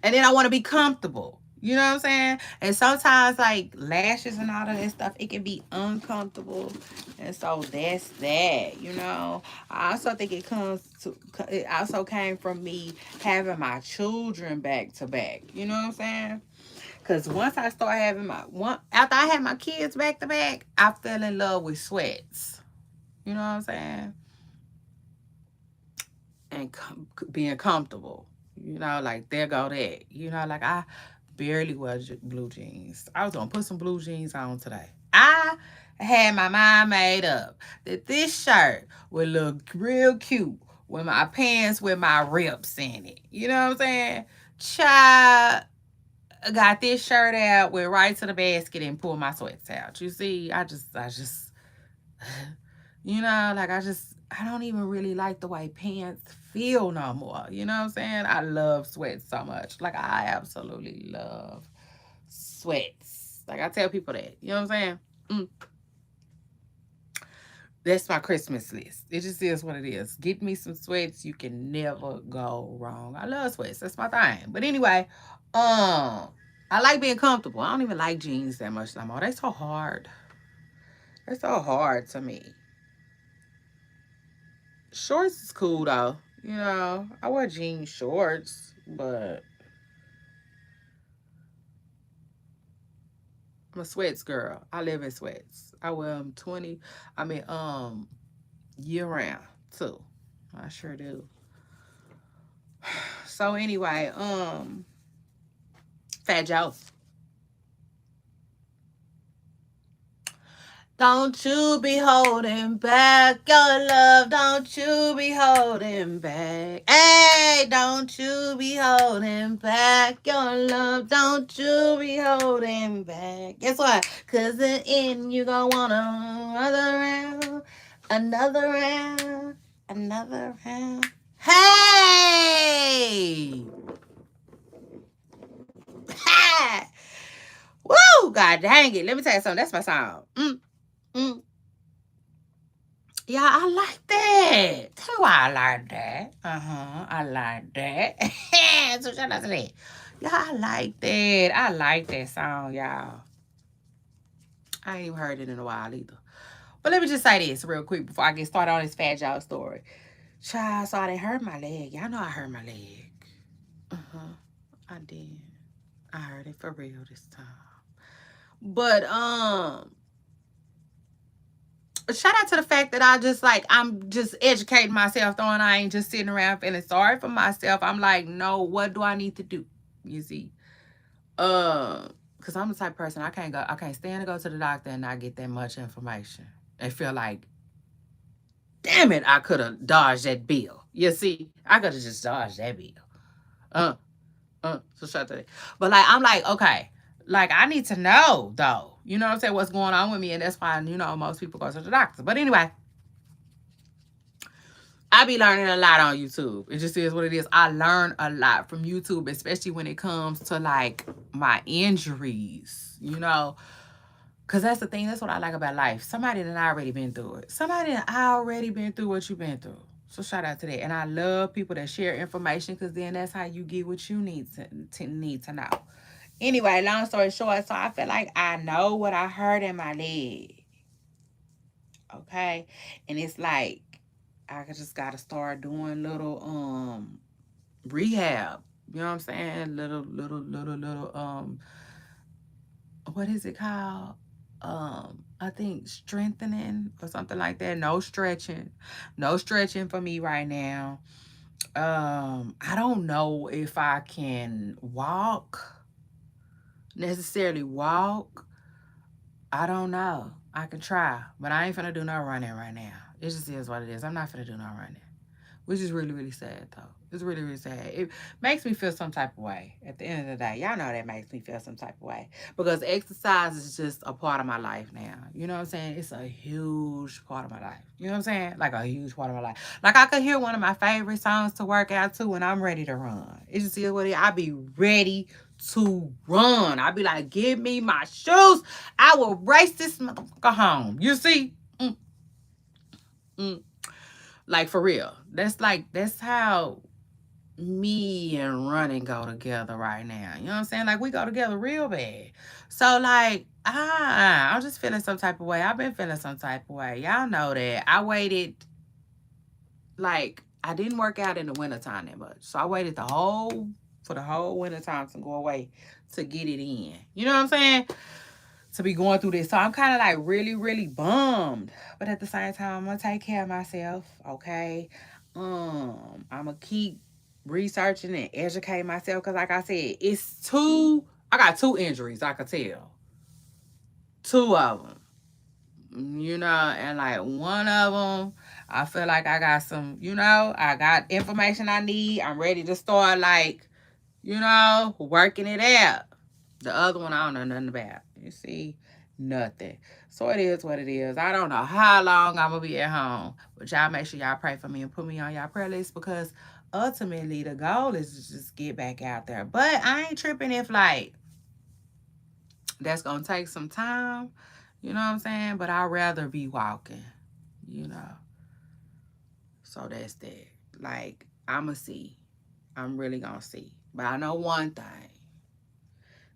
And then I want to be comfortable. You know what I'm saying? And sometimes, like, lashes and all of that stuff, it can be uncomfortable. And so that's that. I also think it also came from me having my children back to back. You know what I'm saying? Because once I start having after I had my kids back to back, I fell in love with sweats. You know what I'm saying? And being comfortable. You know, like there go that. You know, like I barely wear blue jeans. I was gonna put some blue jeans on today. I had my mind made up that this shirt would look real cute with my pants with my rips in it. You know what I'm saying? Child, got this shirt out, went right to the basket and pulled my sweats out. You see, I just you know, like I don't even really like the way pants feel no more. You know what I'm saying? I love sweats so much. Like I absolutely love sweats. Like I tell people that. You know what I'm saying? Mm. That's my Christmas list. It just is what it is. Get me some sweats. You can never go wrong. I love sweats. That's my thing. But anyway, I like being comfortable. I don't even like jeans that much no more. They're so hard. They're so hard to me. Shorts is cool though. You know, I wear jean shorts, but I'm a sweats girl. I live in sweats. I wear them year round too. I sure do. So anyway, Fat Joe. Don't you be holding back your love. Don't you be holding back. Hey, don't you be holding back your love. Don't you be holding back. Guess what? Cause in the end, you gonna want another round, another round, another round. Hey! Ha! Woo! God dang it. Let me tell you something. That's my song. Mm. Yeah, I like that. Tell me why I like that. I like that. So shout out to that. Yeah, I like that. I like that song, y'all. I ain't even heard it in a while either. But let me just say this real quick before I get started on this Fat Joe story. Child, so I done hurt my leg. Y'all know I hurt my leg. I did. I heard it for real this time. But shout out to the fact that I'm just educating myself though, and I ain't just sitting around feeling sorry for myself. I'm like, no, what do I need to do? You see, because I'm the type of person I can't stand to go to the doctor and not get that much information and feel like, damn it, I could have dodged that bill. You see, I could have just dodged that bill. So shout out to that. But like, I'm like, okay, like I need to know though. You know what I'm saying? What's going on with me, and that's why most people go to the doctor. But anyway. I be learning a lot on YouTube. It just is what it is. I learn a lot from YouTube, especially when it comes to like my injuries, Because that's the thing. That's what I like about life. Somebody that already been through it. Somebody that already been through what you've been through. So shout out to that. And I love people that share information because then that's how you get what you need to know. Anyway, long story short, so I feel like I know what I heard in my leg. Okay? And it's like, I just gotta start doing little rehab. You know what I'm saying? Little what is it called? I think strengthening or something like that. No stretching. No stretching for me right now. I don't know if I can necessarily walk. I don't know. I can try, but I ain't finna do no running right now. It just is what it is. I'm not finna do no running, which is really, really sad, though. It's really, really sad. It makes me feel some type of way. At the end of the day, y'all know that makes me feel some type of way because exercise is just a part of my life now. You know what I'm saying? It's a huge part of my life. You know what I'm saying? Like a huge part of my life. Like I could hear one of my favorite songs to work out to when I'm ready to run. It just is what it is. I be ready to run. I be like, give me my shoes. I will race this motherfucker home. You see? Like for real. That's how me and running go together right now. You know what I'm saying? Like we go together real bad. So like, I'm just feeling some type of way. I've been feeling some type of way. Y'all know that. I waited, like, I didn't work out in the wintertime that much. So I waited for the whole wintertime to go away to get it in. You know what I'm saying? to be going through this. So I'm kind of like really, really bummed. But at the same time, I'm gonna take care of myself, okay? I'm gonna keep researching and educating myself because, like I said, I got 2 injuries. I could tell 2 of them. You know, and like one of them, I feel like I got some, I got information I need. I'm ready to start, like, working it out. The other one, I don't know nothing about. You see, nothing. So it is what it is. I don't know how long I'm going to be at home. But y'all make sure y'all pray for me and put me on y'all prayer list because ultimately the goal is to just get back out there. But I ain't tripping if, like, that's going to take some time. You know what I'm saying? But I'd rather be walking, you know. So that's that. Like, I'm going to see. I'm really going to see. But I know one thing.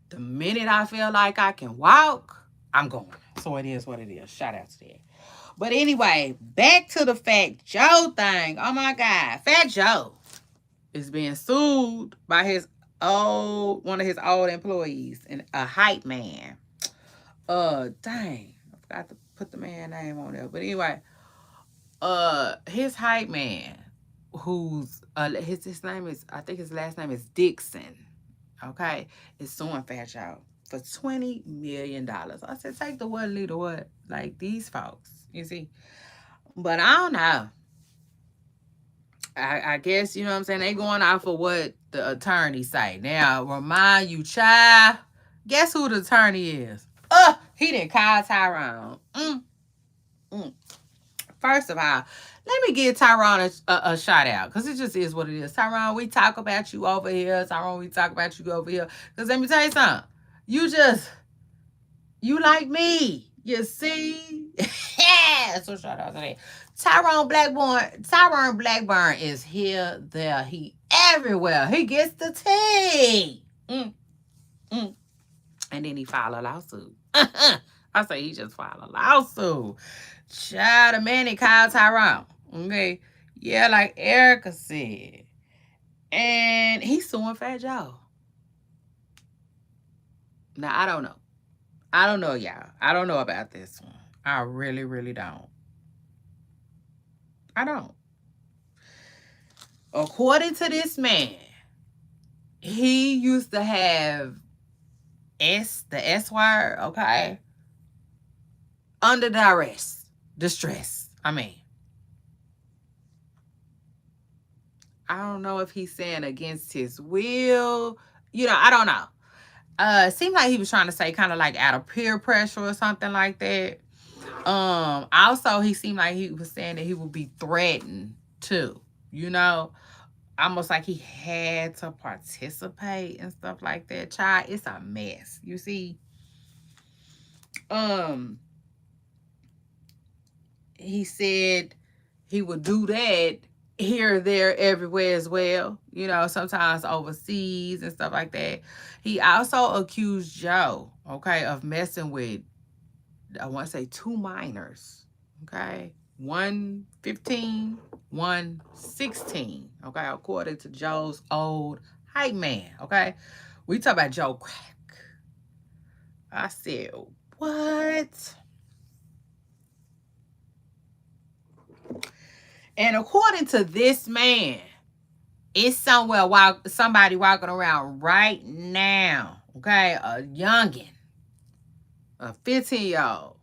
The minute I feel like I can walk, I'm going. So it is what it is. Shout out to that. But anyway, back to the Fat Joe thing. Oh my God. Fat Joe is being sued by one of his old employees, and a hype man. Dang. I forgot to put the man's name on there. But anyway, his hype man, who's his name is, I think his last name is Dixon. Okay, is suing Fat Joe for $20 million. I said, take the what, lead the what? Like these folks, you see. But I don't know. I guess, you know what I'm saying, they going off of what the attorney say. Now, remind you, child, guess who the attorney is? He didn't call Tyrone. First of all, let me give Tyrone a shout out, because it just is what it is. Tyrone, we talk about you over here. Tyrone, we talk about you over here. Because let me tell you something. You like me. You see? So shout out to that. Tyrone Blackburn is here, there, he everywhere. He gets the tea. And then he filed a lawsuit. I say he just filed a lawsuit. Child, the man, he called Tyrone. Okay? Yeah, like Erica said. And he's suing Fat Joe. Now, I don't know. I don't know, y'all. I don't know about this one. I really, really don't. I don't. According to this man, he used to have the S word, okay, under distress. I mean, I don't know if he's saying against his will. I don't know. It seemed like he was trying to say kind of like out of peer pressure or something like that. Also, he seemed like he was saying that he would be threatened too, almost like he had to participate and stuff like that. Child, it's a mess. You see, he said he would do that here, there, everywhere as well. Sometimes overseas and stuff like that. He also accused Joe, okay, of messing with, I want to say 2 minors, okay? 1 15, 1 16, okay? According to Joe's old hype man, okay? We talk about Joe Crack. I said, what? And according to this man, it's somebody walking around right now, okay? A youngin', a 15-year-old,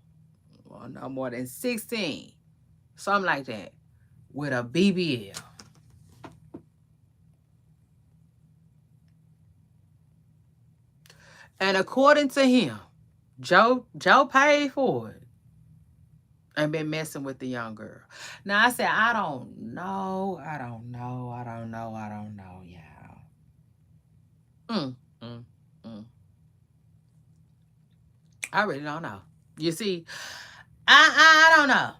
well, no more than 16, something like that, with a BBL. And according to him, Joe paid for it and been messing with the young girl. Now, I said, I don't know, y'all. I really don't know. You see, I don't know.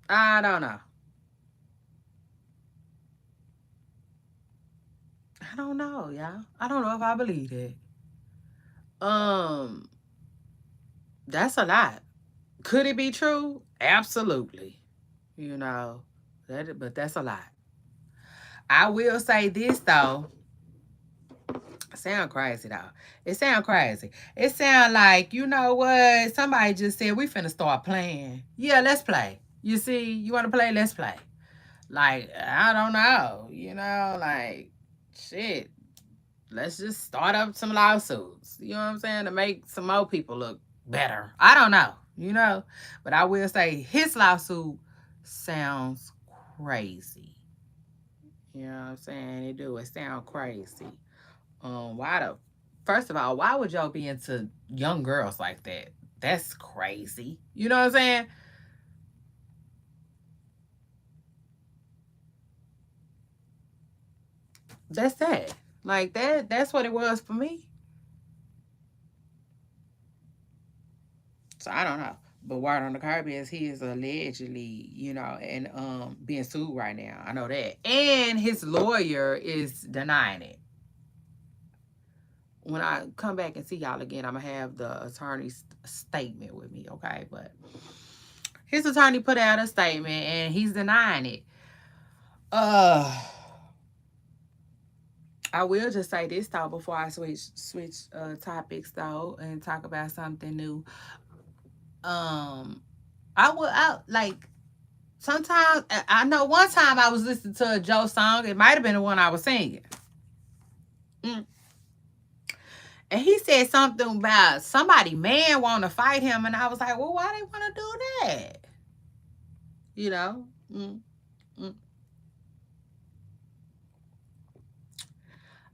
I don't know. I don't know, y'all. I don't know if I believe it. That's a lot. Could it be true? Absolutely. But that's a lot. I will say this though. Sound crazy though. It sound crazy. It sound like, you know what? Somebody just said we finna start playing. Yeah, let's play. You see, you wanna play? Let's play. Like, I don't know. You know, like shit. Let's just start up some lawsuits. You know what I'm saying? To make some more people look better. I don't know, you know. But I will say his lawsuit sounds crazy. You know what I'm saying? It do. It sound crazy. Why the first of all, why would y'all be into young girls like that? That's crazy. You know what I'm saying? That's that. Like that's what it was for me. So I don't know. But word on the Caribbean is he is allegedly, you know, and being sued right now. I know that. And his lawyer is denying it. When I come back and see y'all again, I'm gonna have the attorney's statement with me, okay? But his attorney put out a statement and he's denying it. I will just say this though before I switch topics though and talk about something new. I like sometimes I know one time I was listening to a Joe song. It might have been the one I was singing. Mm. And he said something about somebody man want to fight him, and I was like, well, why they want to do that? You know. Mm.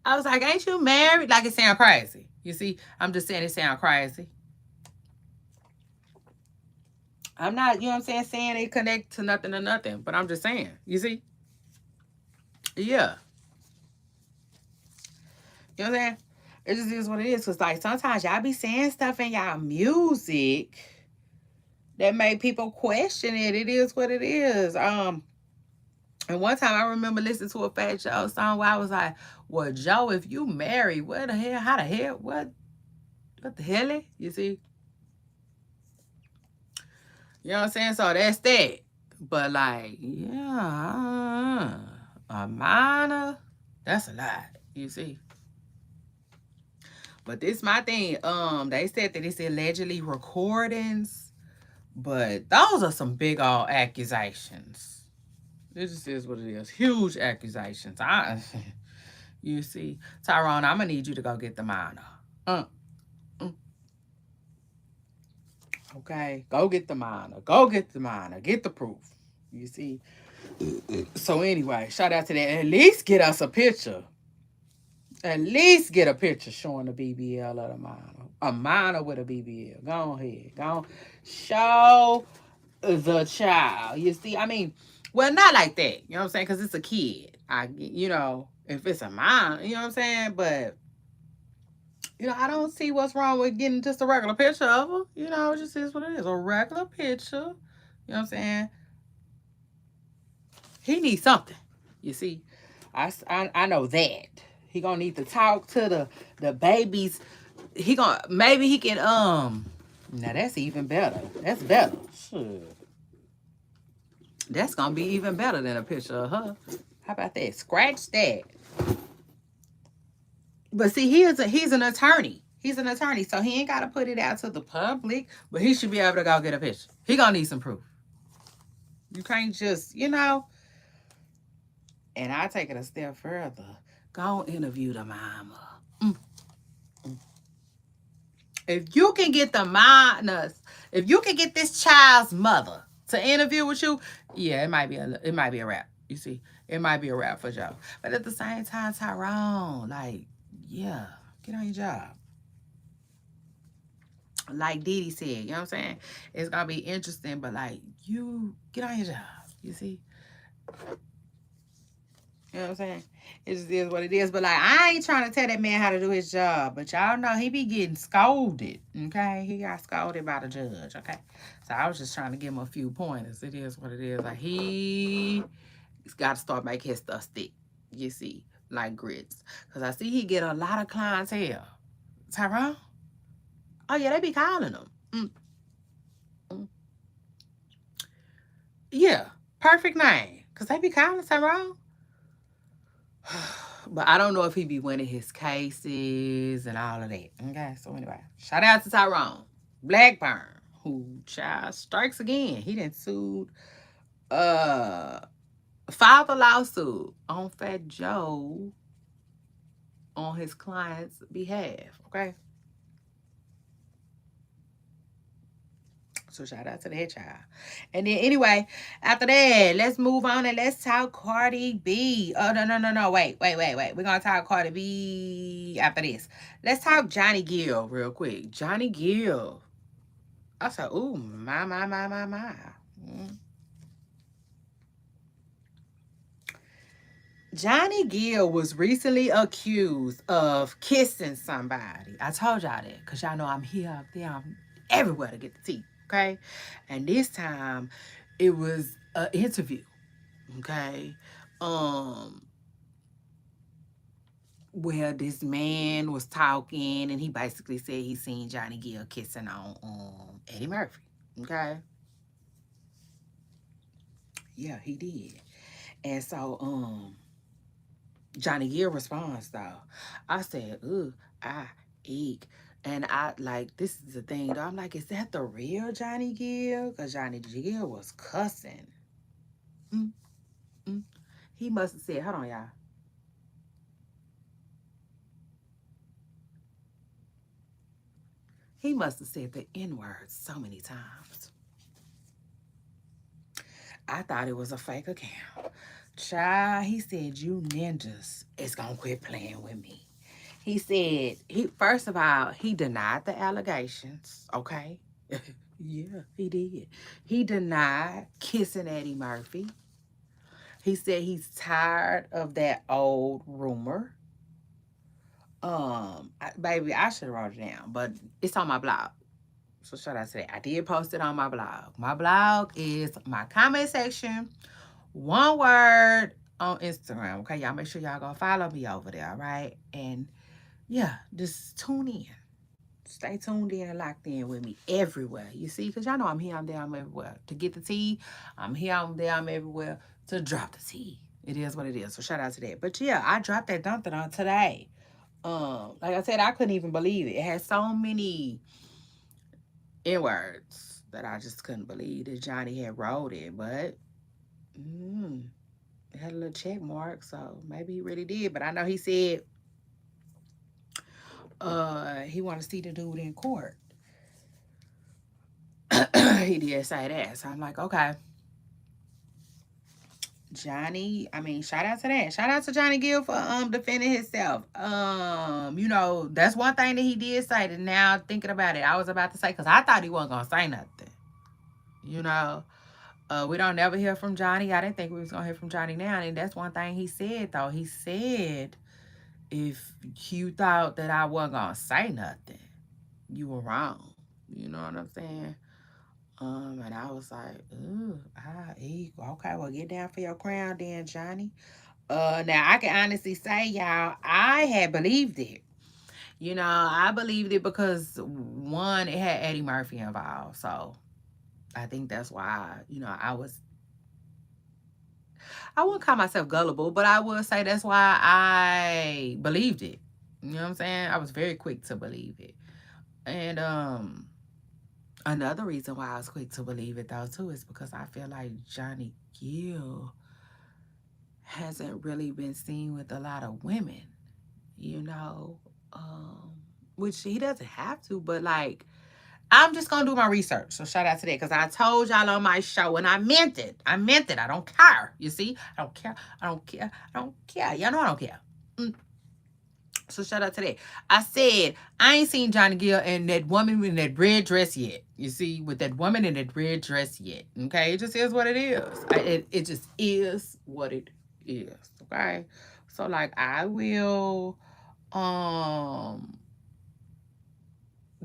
I was like, ain't you married? Like it sound crazy. You see, I'm just saying it sound crazy. I'm not, you know what I'm saying they connect to nothing or nothing, but I'm just saying, you see? Yeah. You know what I'm saying? It just is what it is. Cause like sometimes y'all be saying stuff in y'all music that make people question it. It is what it is. And one time I remember listening to a Fat Joe song where I was like, well, Joe, if you married, what the hell? How the hell? What the hell? You see? You know what I'm saying? So that's that. But like, yeah, a minor, that's a lot. You see? But this my thing. They said that it's allegedly recordings, but those are some big old accusations. This just is what it is. Huge accusations. You see, Tyrone, I'm gonna need you to go get the minor. Mm. Okay, go get the minor. Go get the minor. Get the proof. You see. So anyway, shout out to that. At least get us a picture. At least get a picture showing the BBL of the minor. A minor with a BBL. Go ahead. Go show the child. You see, I mean, well, not like that. You know what I'm saying? Because it's a kid. You know, if it's a minor, you know what I'm saying? But, you know, I don't see what's wrong with getting just a regular picture of her. You know, it just is what it is. A regular picture. You know what I'm saying? He needs something. You see, I know that he gonna need to talk to the babies. He gonna maybe he can Now that's even better. That's better. Sure. That's gonna be even better than a picture of her. How about that? Scratch that. But see, he's an attorney. He's an attorney, so he ain't gotta put it out to the public. But he should be able to go get a picture. He gonna need some proof. You can't just, you know. And I take it a step further. Go interview the mama. If you can get the minors, if you can get this child's mother to interview with you, yeah, it might be a wrap. You see, it might be a wrap for Joe. But at the same time, Tyrone, like, yeah, get on your job. Like Didi said, you know what I'm saying? It's gonna be interesting, but like, you get on your job. You see. You know what I'm saying? It just is what it is. But like, I ain't trying to tell that man how to do his job. But y'all know he be getting scolded. Okay, he got scolded by the judge. Okay, so I was just trying to give him a few pointers. It is what it is. Like he's got to start making his stuff stick. You see, like grits. Cause I see he get a lot of clientele. Tyrone. Oh yeah, they be calling him. Yeah, perfect name. Cause they be calling Tyrone. But I don't know if he be winning his cases and all of that. Okay, so anyway, shout out to Tyrone Blackburn, who child strikes again. He done sued, filed a lawsuit on Fat Joe on his client's behalf. Okay. So shout out to that child. And then anyway, after that, let's move on and let's talk Cardi B. Oh no. Wait. We're gonna talk Cardi B after this. Let's talk Johnny Gill real quick. Johnny Gill. I said, ooh, my. Mm. Johnny Gill was recently accused of kissing somebody. I told y'all that because y'all know I'm here, up there, I'm everywhere to get the tea. Okay. And this time it was an interview. Okay. Where this man was talking and he basically said he seen Johnny Gill kissing on Eddie Murphy. Okay. Yeah, he did. And so Johnny Gill responds though. I said, ooh, eek. And I like, this is the thing though. I'm like, is that the real Johnny Gill? Because Johnny Gill was cussing. Mm, mm. He must have said, hold on, y'all. He must have said the N-word so many times. I thought it was a fake account. Child, he said, you ninjas is gonna quit playing with me. He said, first of all, he denied the allegations, okay? Yeah, he did. He denied kissing Eddie Murphy. He said he's tired of that old rumor. Baby, I should have wrote it down, but it's on my blog. So should I say, I did post it on my blog. My blog is my comment section, one word on Instagram. Okay, y'all make sure y'all go follow me over there, all right? And yeah, just tune in. Stay tuned in and locked in with me everywhere. You see, because y'all know I'm here, I'm there, I'm everywhere. To get the tea, I'm here, I'm there, I'm everywhere. To drop the tea. It is what it is. So shout out to that. But yeah, I dropped that Dumped on today. Like I said, I couldn't even believe it. It had so many N-words that I just couldn't believe that Johnny had wrote it. But it had a little check mark, so maybe he really did. But I know he said he wanted to see the dude in court. He did say that. So I'm like, okay. Johnny, I mean, shout out to that. Shout out to Johnny Gill for defending himself. You know, that's one thing that he did say that now thinking about it, I was about to say, because I thought he wasn't gonna say nothing. You know. We don't never hear from Johnny. I didn't think we was gonna hear from Johnny now. And that's one thing he said though. He said, if you thought that I wasn't gonna say nothing, you were wrong. You know what I'm saying? And I was like, ooh, okay, well, get down for your crown then, Johnny. Now I can honestly say, y'all, I had believed it. You know, I believed it because one, it had Eddie Murphy involved. So I think that's why, you know, I wouldn't call myself gullible, but I would say that's why I believed it. You know what I'm saying? I was very quick to believe it. And another reason why I was quick to believe it though too is because I feel like Johnny Gill hasn't really been seen with a lot of women, you know, which he doesn't have to, but like I'm just gonna do my research. So shout out to that because I told y'all on my show and I meant it. I meant it. I don't care. You see, I don't care. I don't care. I don't care. Y'all know I don't care. So shout out to that. I said I ain't seen Johnny Gill and that woman in that red dress yet. You see, with that woman in that red dress yet. Okay, it just is what it is. It just is what it is. Okay, so like I will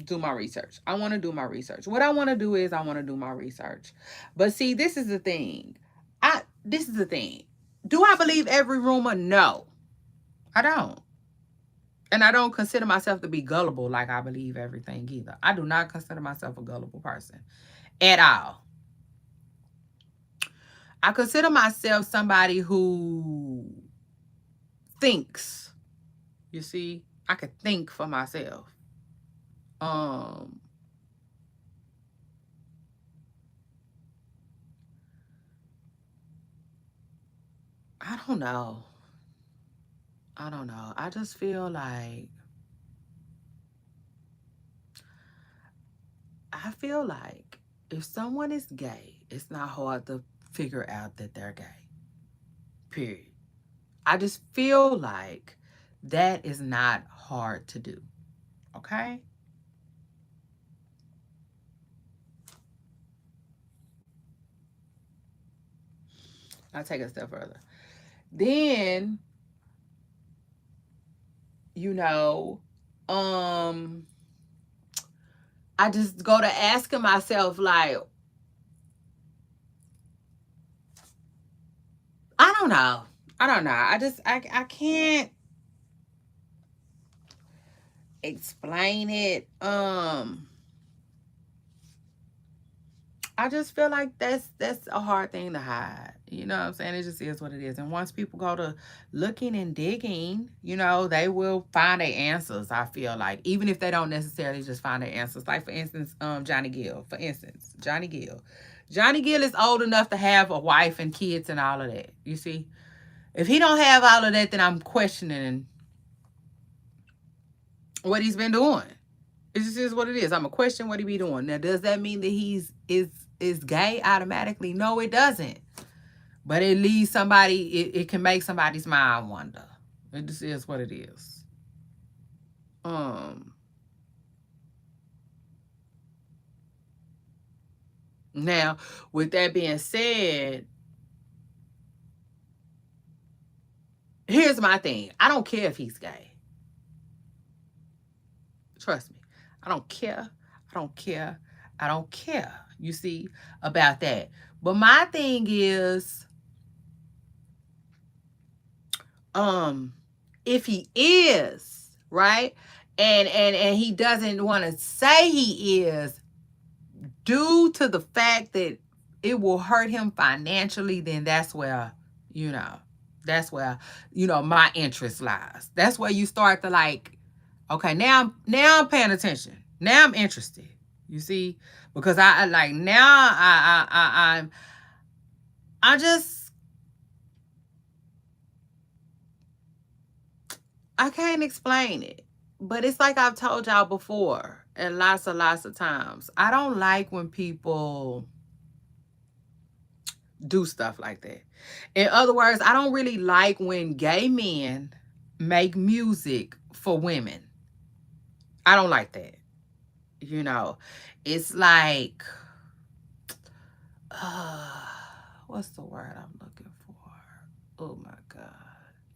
do my research. I want to do my research. What I want to do is I want to do my research. But see, this is the thing. This is the thing. Do I believe every rumor? No. I don't. And I don't consider myself to be gullible like I believe everything either. I do not consider myself a gullible person at all. I consider myself somebody who thinks. You see, I could think for myself. I don't know. I don't know. I just feel like if someone is gay, it's not hard to figure out that they're gay. Period. I just feel like that is not hard to do. Okay? I'll take it a step further. Then, you know, I just go to asking myself, like, I don't know. I can't explain it. I just feel like that's a hard thing to hide. You know what I'm saying? It just is what it is. And once people go to looking and digging, you know, they will find their answers, I feel like. Even if they don't necessarily just find their answers. Like, for instance, Johnny Gill. For instance, Johnny Gill. Johnny Gill is old enough to have a wife and kids and all of that. You see? If he don't have all of that, then I'm questioning what he's been doing. It just is what it is. I'm a question what he be doing. Now, does that mean that is gay automatically? No, it doesn't. But it leaves somebody, it can make somebody's mind wonder. It just is what it is. Now, with that being said, here's my thing. I don't care if he's gay. Trust me. I don't care. I don't care. I don't care, you see, about that. But my thing is, if he is, right, and he doesn't want to say he is, due to the fact that it will hurt him financially, then that's where, you know, my interest lies. That's where you start to, like, okay, now I'm paying attention. Now I'm interested. You see, because I like now I just I can't explain it. But it's like I've told y'all before, and lots of times. I don't like when people do stuff like that. In other words, I don't really like when gay men make music for women. I don't like that. You know, it's like, what's the word I'm looking for? Oh my God.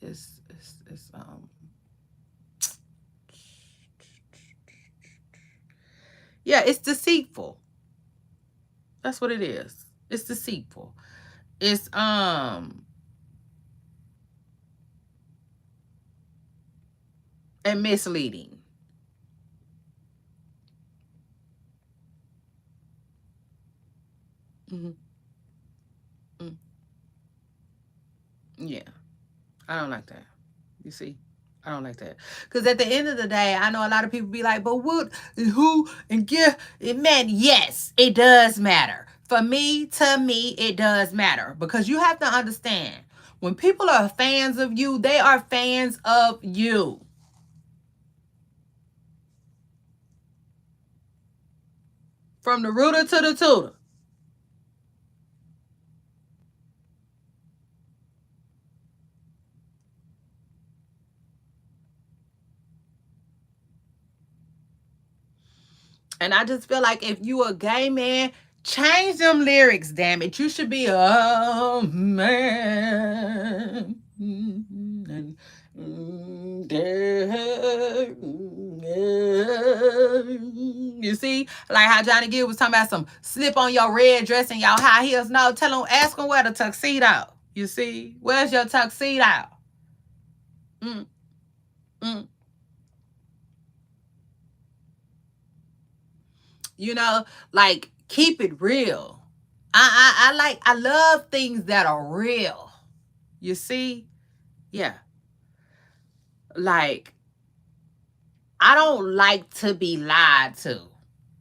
It's yeah, it's deceitful. That's what it is. It's deceitful. It's and misleading. Mm-hmm. Mm. Yeah, I don't like that. You see, I don't like that, because at the end of the day, I know a lot of people be like, "But what, and who, and yeah, it matters." Yes, it does matter. For me, to me, it does matter, because you have to understand, when people are fans of you, they are fans of you. From the rooter to the tutor. And I just feel like if you a gay man, change them lyrics, damn it. You should be a man. You see, like how Johnny Gill was talking about some slip on your red dress and y'all high heels. No, tell him, ask him where the tuxedo. You see, where's your tuxedo? Mm, mm. You know, like, keep it real. I love things that are real. You see? Yeah. Like, I don't like to be lied to.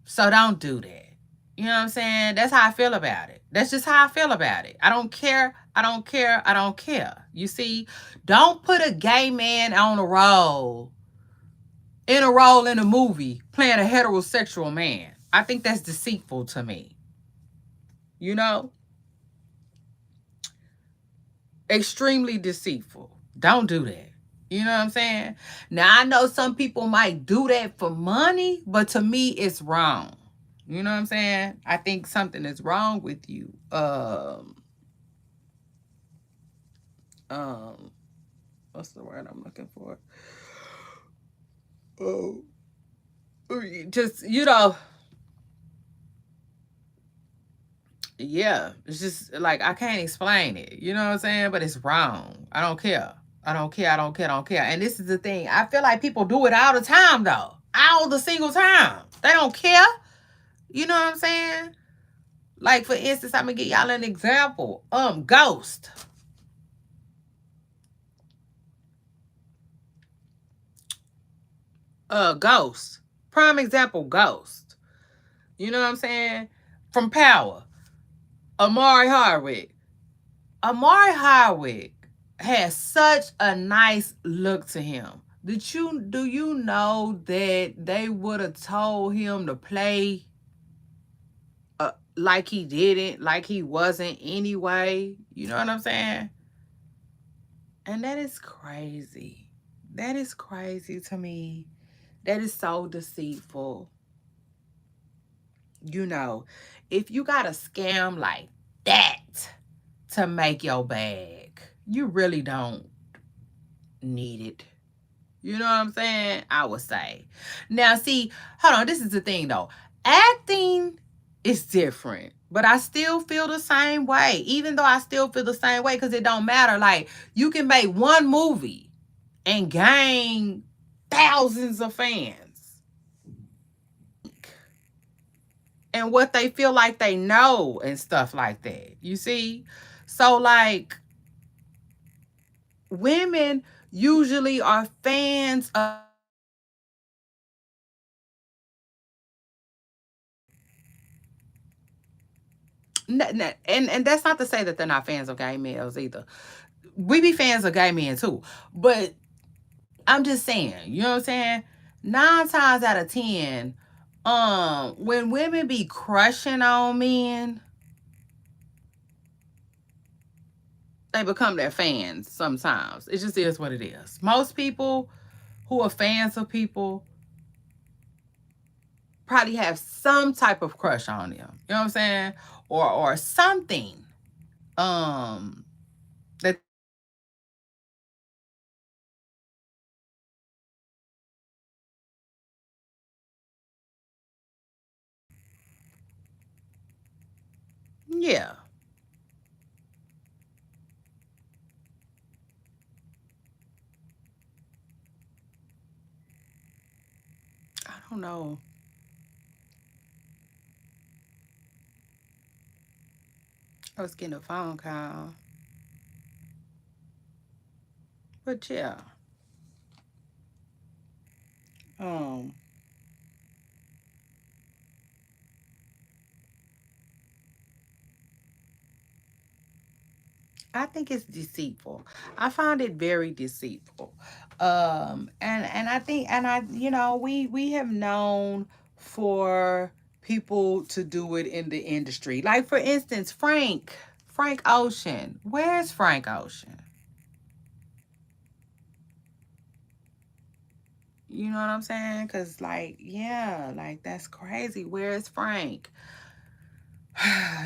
So don't do that. You know what I'm saying? That's how I feel about it. That's just how I feel about it. I don't care. I don't care. I don't care. You see, don't put a gay man on a role in a movie playing a heterosexual man. I think that's deceitful to me. You know? Extremely deceitful. Don't do that. You know what I'm saying? Now, I know some people might do that for money, but to me, it's wrong. You know what I'm saying? I think something is wrong with you. What's the word I'm looking for? Oh, just, yeah, it's just like I can't explain it. You know what I'm saying? But it's wrong. I don't care. I don't care. I don't care. I don't care. And this is the thing. I feel like people do it all the time, though. All the single time. They don't care. You know what I'm saying? Like, for instance, I'm gonna give y'all an example. Ghost. Ghost. Prime example, Ghost. You know what I'm saying? From Power. Amari Hardwick. Amari Hardwick has such a nice look to him. Do you know that they would have told him to play like he didn't, like he wasn't anyway? You know what I'm saying? And that is crazy. That is crazy to me. That is so deceitful. You know, if you got a scam like that to make your bag, you really don't need it. You know what I'm saying? I would say. Now, see, hold on. This is the thing, though. Acting is different, but I still feel the same way. Even though I still feel the same way, because it don't matter. Like, you can make one movie and gain thousands of fans. And what they feel like they know and stuff like that. You see? So, like, women usually are fans of. And that's not to say that they're not fans of gay males either. We be fans of gay men too. But I'm just saying, you know what I'm saying? 9 times out of 10, when women be crushing on men, they become their fans sometimes. It just is what it is. Most people who are fans of people probably have some type of crush on them. You know what I'm saying? Or something. That yeah. I don't know. I was getting a phone call. But yeah. Um I think it's deceitful. I find it very deceitful. And I think, and I we have known for people to do it in the industry. Like, for instance, Frank Ocean. Where's Frank Ocean? You know what I'm saying? Cause, like, yeah, like, that's crazy. Where's Frank?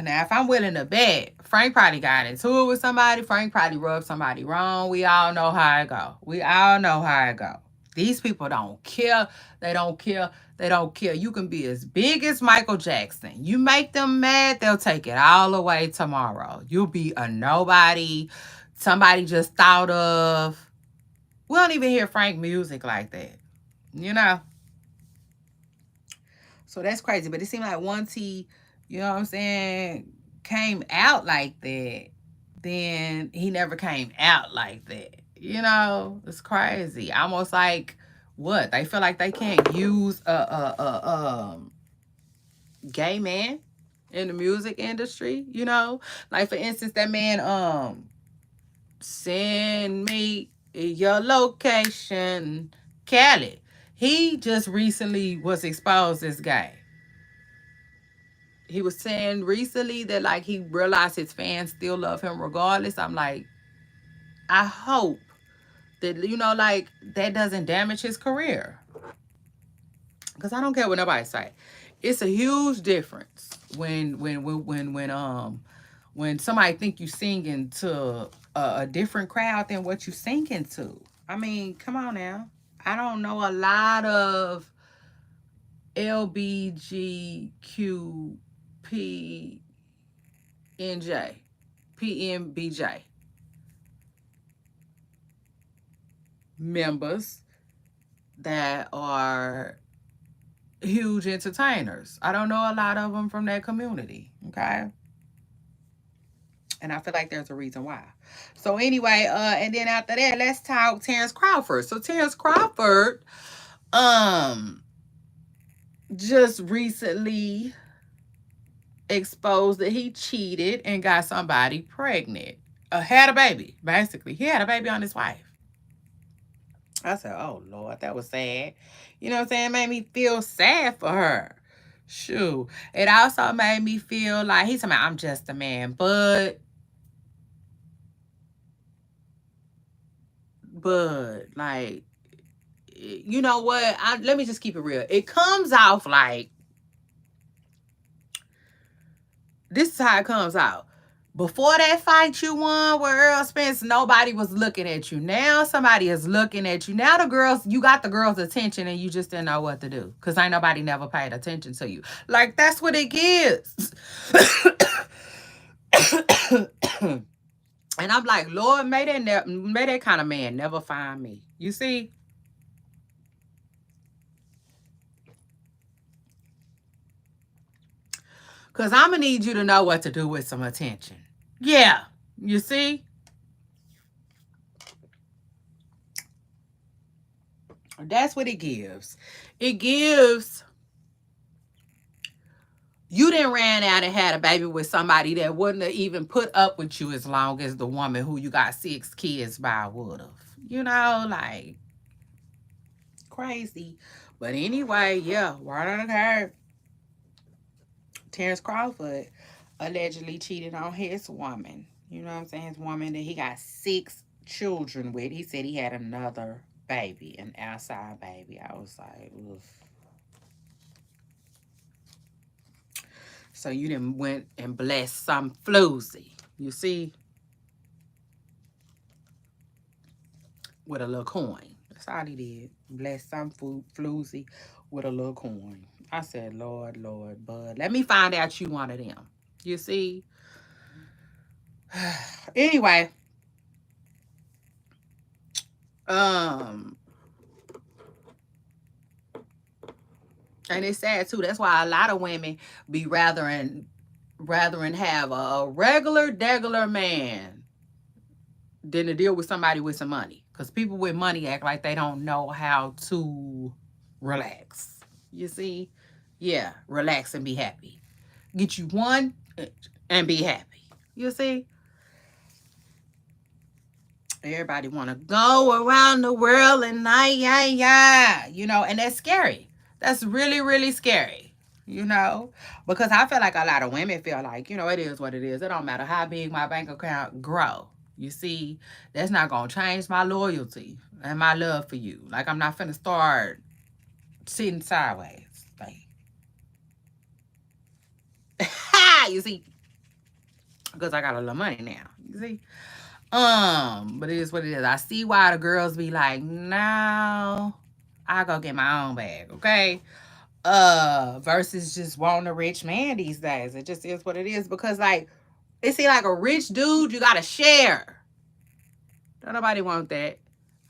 Now, if I'm willing to bet, Frank probably got into it with somebody. Frank probably rubbed somebody wrong. We all know how it go. We all know how it go. These people don't care. They don't care. They don't care. You can be as big as Michael Jackson. You make them mad, they'll take it all away tomorrow. You'll be a nobody. Somebody just thought of. We don't even hear Frank music like that. You know? So that's crazy. But it seemed like once he, you know what I'm saying, came out like that, then he never came out like that. You know, it's crazy. Almost like what? They feel like they can't use a gay man in the music industry, you know? Like for instance, that man send me your location, Cali. He just recently was exposed as gay. He was saying recently that like he realized his fans still love him regardless. I'm like, I hope that you know like that doesn't damage his career. Cause I don't care what nobody say. It's a huge difference when somebody think you singing to a different crowd than what you singing to. I mean, come on now. I don't know a lot of LBGQPNJ, PMBJ members that are huge entertainers. I don't know a lot of them from that community. Okay. And I feel like there's a reason why. So anyway, and then after that, let's talk Terrence Crawford. So Terrence Crawford, um, just recently exposed that he cheated and got somebody pregnant. Had a baby, basically. He had a baby on his wife. I said, oh Lord, that was sad. You know what I'm saying? It made me feel sad for her. Shoot. It also made me feel like he's talking about I'm just a man, but like you know what? Let me just keep it real. It comes off like this is how it comes out. Before that fight you won with Earl Spence, nobody was looking at you. Now somebody is looking at you. Now you got the girls' attention and you just didn't know what to do. Because ain't nobody never paid attention to you. Like, that's what it gives. And I'm like, Lord, may that kind of man never find me. You see? Because I'm going to need you to know what to do with some attention. Yeah. You see? That's what it gives. It gives you didn't ran out and had a baby with somebody that wouldn't have even put up with you as long as the woman who you got 6 kids by would have. You know, like crazy. But anyway, yeah, word on the curve. Terrence Crawford allegedly cheated on his woman. You know what I'm saying? His woman that he got 6 children with. He said he had another baby, an outside baby. I was like, oof. So you done went and blessed some floozy. You see? With a little coin. That's all he did. Bless some floozy with a little coin. I said, Lord, Lord, bud. Let me find out you one of them. You see? Anyway. And it's sad too. That's why a lot of women be rather and have a regular man than to deal with somebody with some money. Because people with money act like they don't know how to relax. You see? Yeah, relax and be happy. Get you one and be happy. You see? Everybody want to go around the world and yeah. You know, and that's scary. That's really, really scary. You know? Because I feel like a lot of women feel like, you know, it is what it is. It don't matter how big my bank account grow. You see, that's not going to change my loyalty and my love for you. Like, I'm not finna start sitting sideways. Like, you see? Because I got a little money now. You see? But it is what it is. I see why the girls be like, no, I go get my own bag, okay? Versus just wanting a rich man these days. It just is what it is. Because like, it see like a rich dude, you gotta share. Don't nobody want that.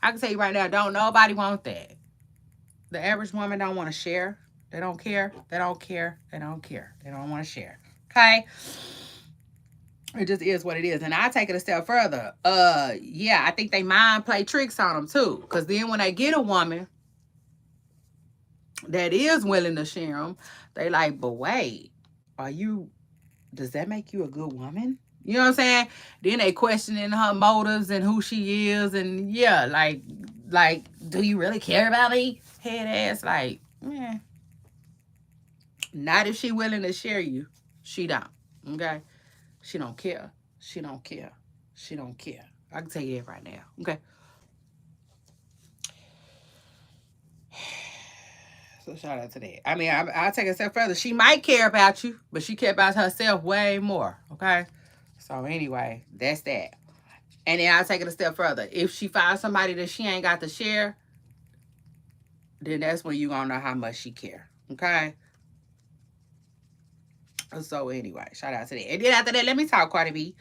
I can tell you right now, don't nobody want that. The average woman don't want to share. They don't care. They don't care. They don't care. They don't want to share. Okay? It just is what it is. And I take it a step further. Yeah, I think they mind play tricks on them too. Because then when they get a woman that is willing to share them, they like, but wait, are you, does that make you a good woman? You know what I'm saying? Then they questioning her motives and who she is. And yeah, like, do you really care about me? Head ass, like, yeah. Not if she willing to share you. She don't. Okay? She don't care. She don't care. She don't care. I can tell you that right now. Okay. So shout out to that. I mean, I'll take it a step further. She might care about you, but she care about herself way more. Okay. So anyway, that's that. And then I'll take it a step further. If she finds somebody that she ain't got to share, then that's when you gonna know how much she care. Okay. So anyway, shout out to that. And then after that, let me talk Cardi B.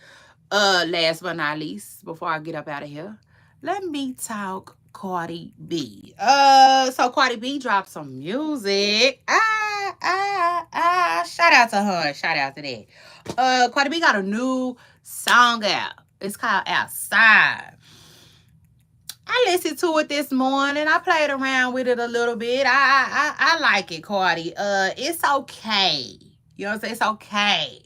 Last but not least, before I get up out of here, let me talk Cardi B. So Cardi B dropped some music. Shout out to her. Shout out to that. Cardi B got a new song out. It's called Outside. I listened to it this morning. I played around with it a little bit. I like it, Cardi. It's okay. You know what I'm saying? It's okay.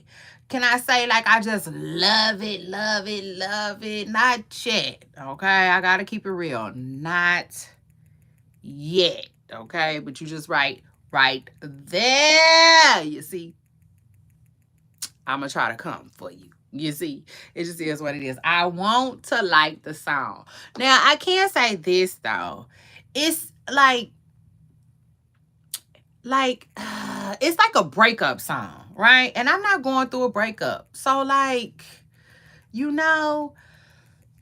Can I say like I just love it, love it, love it? Not yet. Okay, I gotta keep it real. Not yet. Okay, but you just right there. You see, I'm gonna try to come for you. You see, it just is what it is. I want to like the song. Now, I can't say this though. It's it's like a breakup song, right? And I'm not going through a breakup. So like, you know,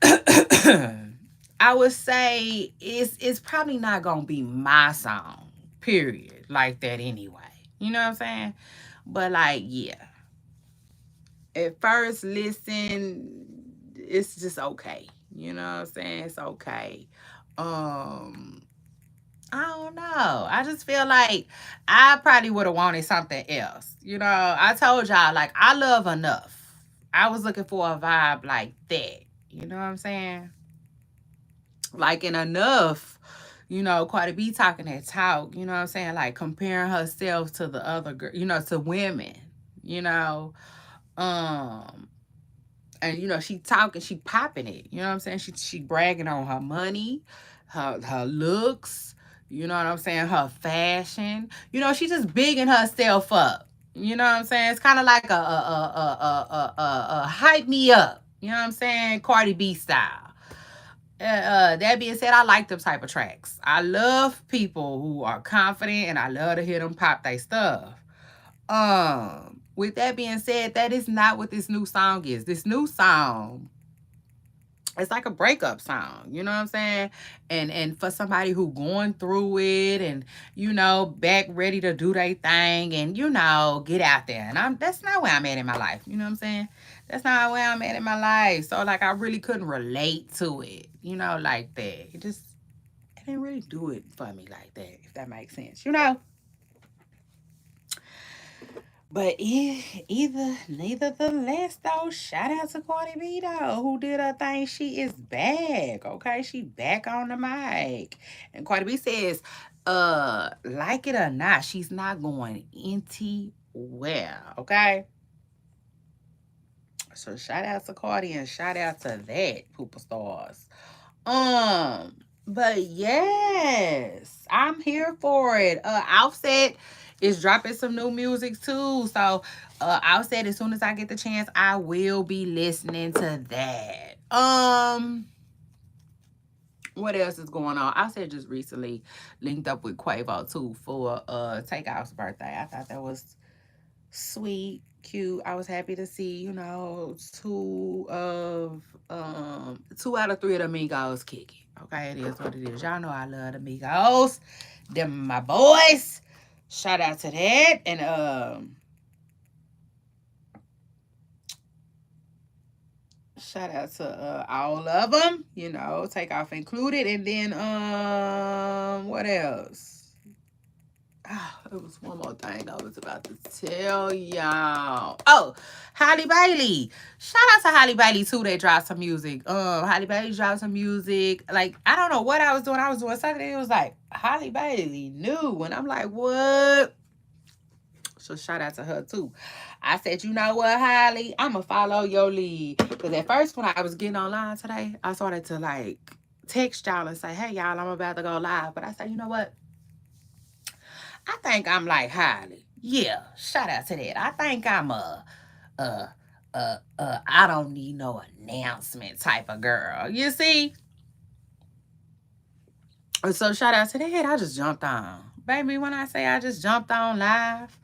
I would say it's probably not gonna be my song, period, like that anyway. You know what I'm saying? But like, yeah. At first listen, it's just okay. You know what I'm saying? It's okay. Um, I don't know. I just feel like I probably would have wanted something else. You know, I told y'all like I love enough. I was looking for a vibe like that. You know what I'm saying? Like in enough, you know, Cardi B talking that talk, you know what I'm saying? Like comparing herself to the other girl, you know, to women, you know. Um, and you know, she talking, she popping it, you know what I'm saying? She bragging on her money, her looks, you know what I'm saying, her fashion. You know, she just bigging herself up. You know what I'm saying? It's kind of like a hype me up. You know what I'm saying? Cardi B style. That being said, I like them type of tracks. I love people who are confident, and I love to hear them pop their stuff. With that being said, that is not what this new song is. This new song, it's like a breakup song, you know what I'm saying? And for somebody who going through it and, you know, back ready to do their thing and, you know, get out there. And that's not where I'm at in my life. You know what I'm saying? That's not where I'm at in my life. So like I really couldn't relate to it, you know, like that. It didn't really do it for me like that, if that makes sense, you know? But neither the less though, shout out to Cardi B though, who did her thing. She is back, okay? She back on the mic. And Cardi B says, like it or not, she's not going anywhere, okay? So shout out to Cardi and shout out to that, Pooper Stars. But yes, I'm here for it. Offset is dropping some new music too. So Offset, as soon as I get the chance, I will be listening to that. What else is going on? Offset just recently linked up with Quavo too for Takeoff's birthday. I thought that was sweet, cute. I was happy to see, you know, two out of three of the Migos kick it. Okay, it is what it is. Y'all know I love the Migos. Them my boys. Shout out to that. And shout out to all of them, you know, Takeoff included. And then what else? It was one more thing I was about to tell y'all. Oh, Halle Bailey. Shout out to Halle Bailey too. They dropped some music. Halle Bailey dropped some music. Like, I don't know what I was doing. I was doing something. It was like Halle Bailey new. And I'm like, what? So shout out to her too. I said, you know what, Halle? I'ma follow your lead. Because at first when I was getting online today, I started to like text y'all and say, hey y'all, I'm about to go live. But I said, you know what? I think I'm like Halle. Yeah, shout out to that. I think I'm I don't need no announcement type of girl. You see? So shout out to that. I just jumped on. Baby, when I say I just jumped on live.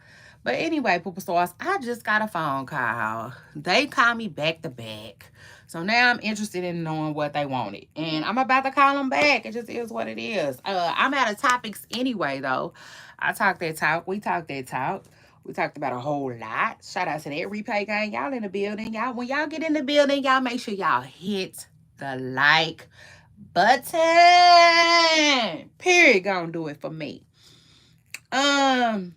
But anyway, Poopa Stars, I just got a phone call. They called me back to back. So now I'm interested in knowing what they wanted. And I'm about to call them back. It just is what it is. I'm out of topics anyway, though. I talked that talk. We talked that talk. We talked about a whole lot. Shout out to that replay gang. Y'all in the building. Y'all, when y'all get in the building, y'all make sure y'all hit the like button. Period. Gonna do it for me. 1,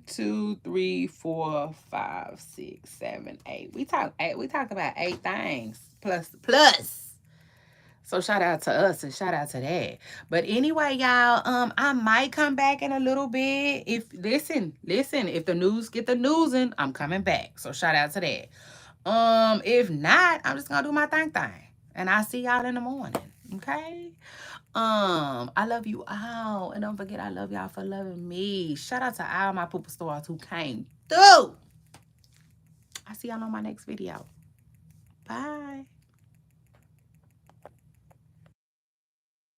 2, 3, 4, 5, 6, 7, 8. We talked about 8 things plus. So shout out to us and shout out to that. But anyway, y'all, I might come back in a little bit. If listen, if the news get the newsing, I'm coming back. So shout out to that. If not, I'm just gonna do my thing. And I'll see y'all in the morning. Okay? I love you all. And don't forget, I love y'all for loving me. Shout out to all my Poopa Stars who came through. I'll see y'all on my next video. Bye.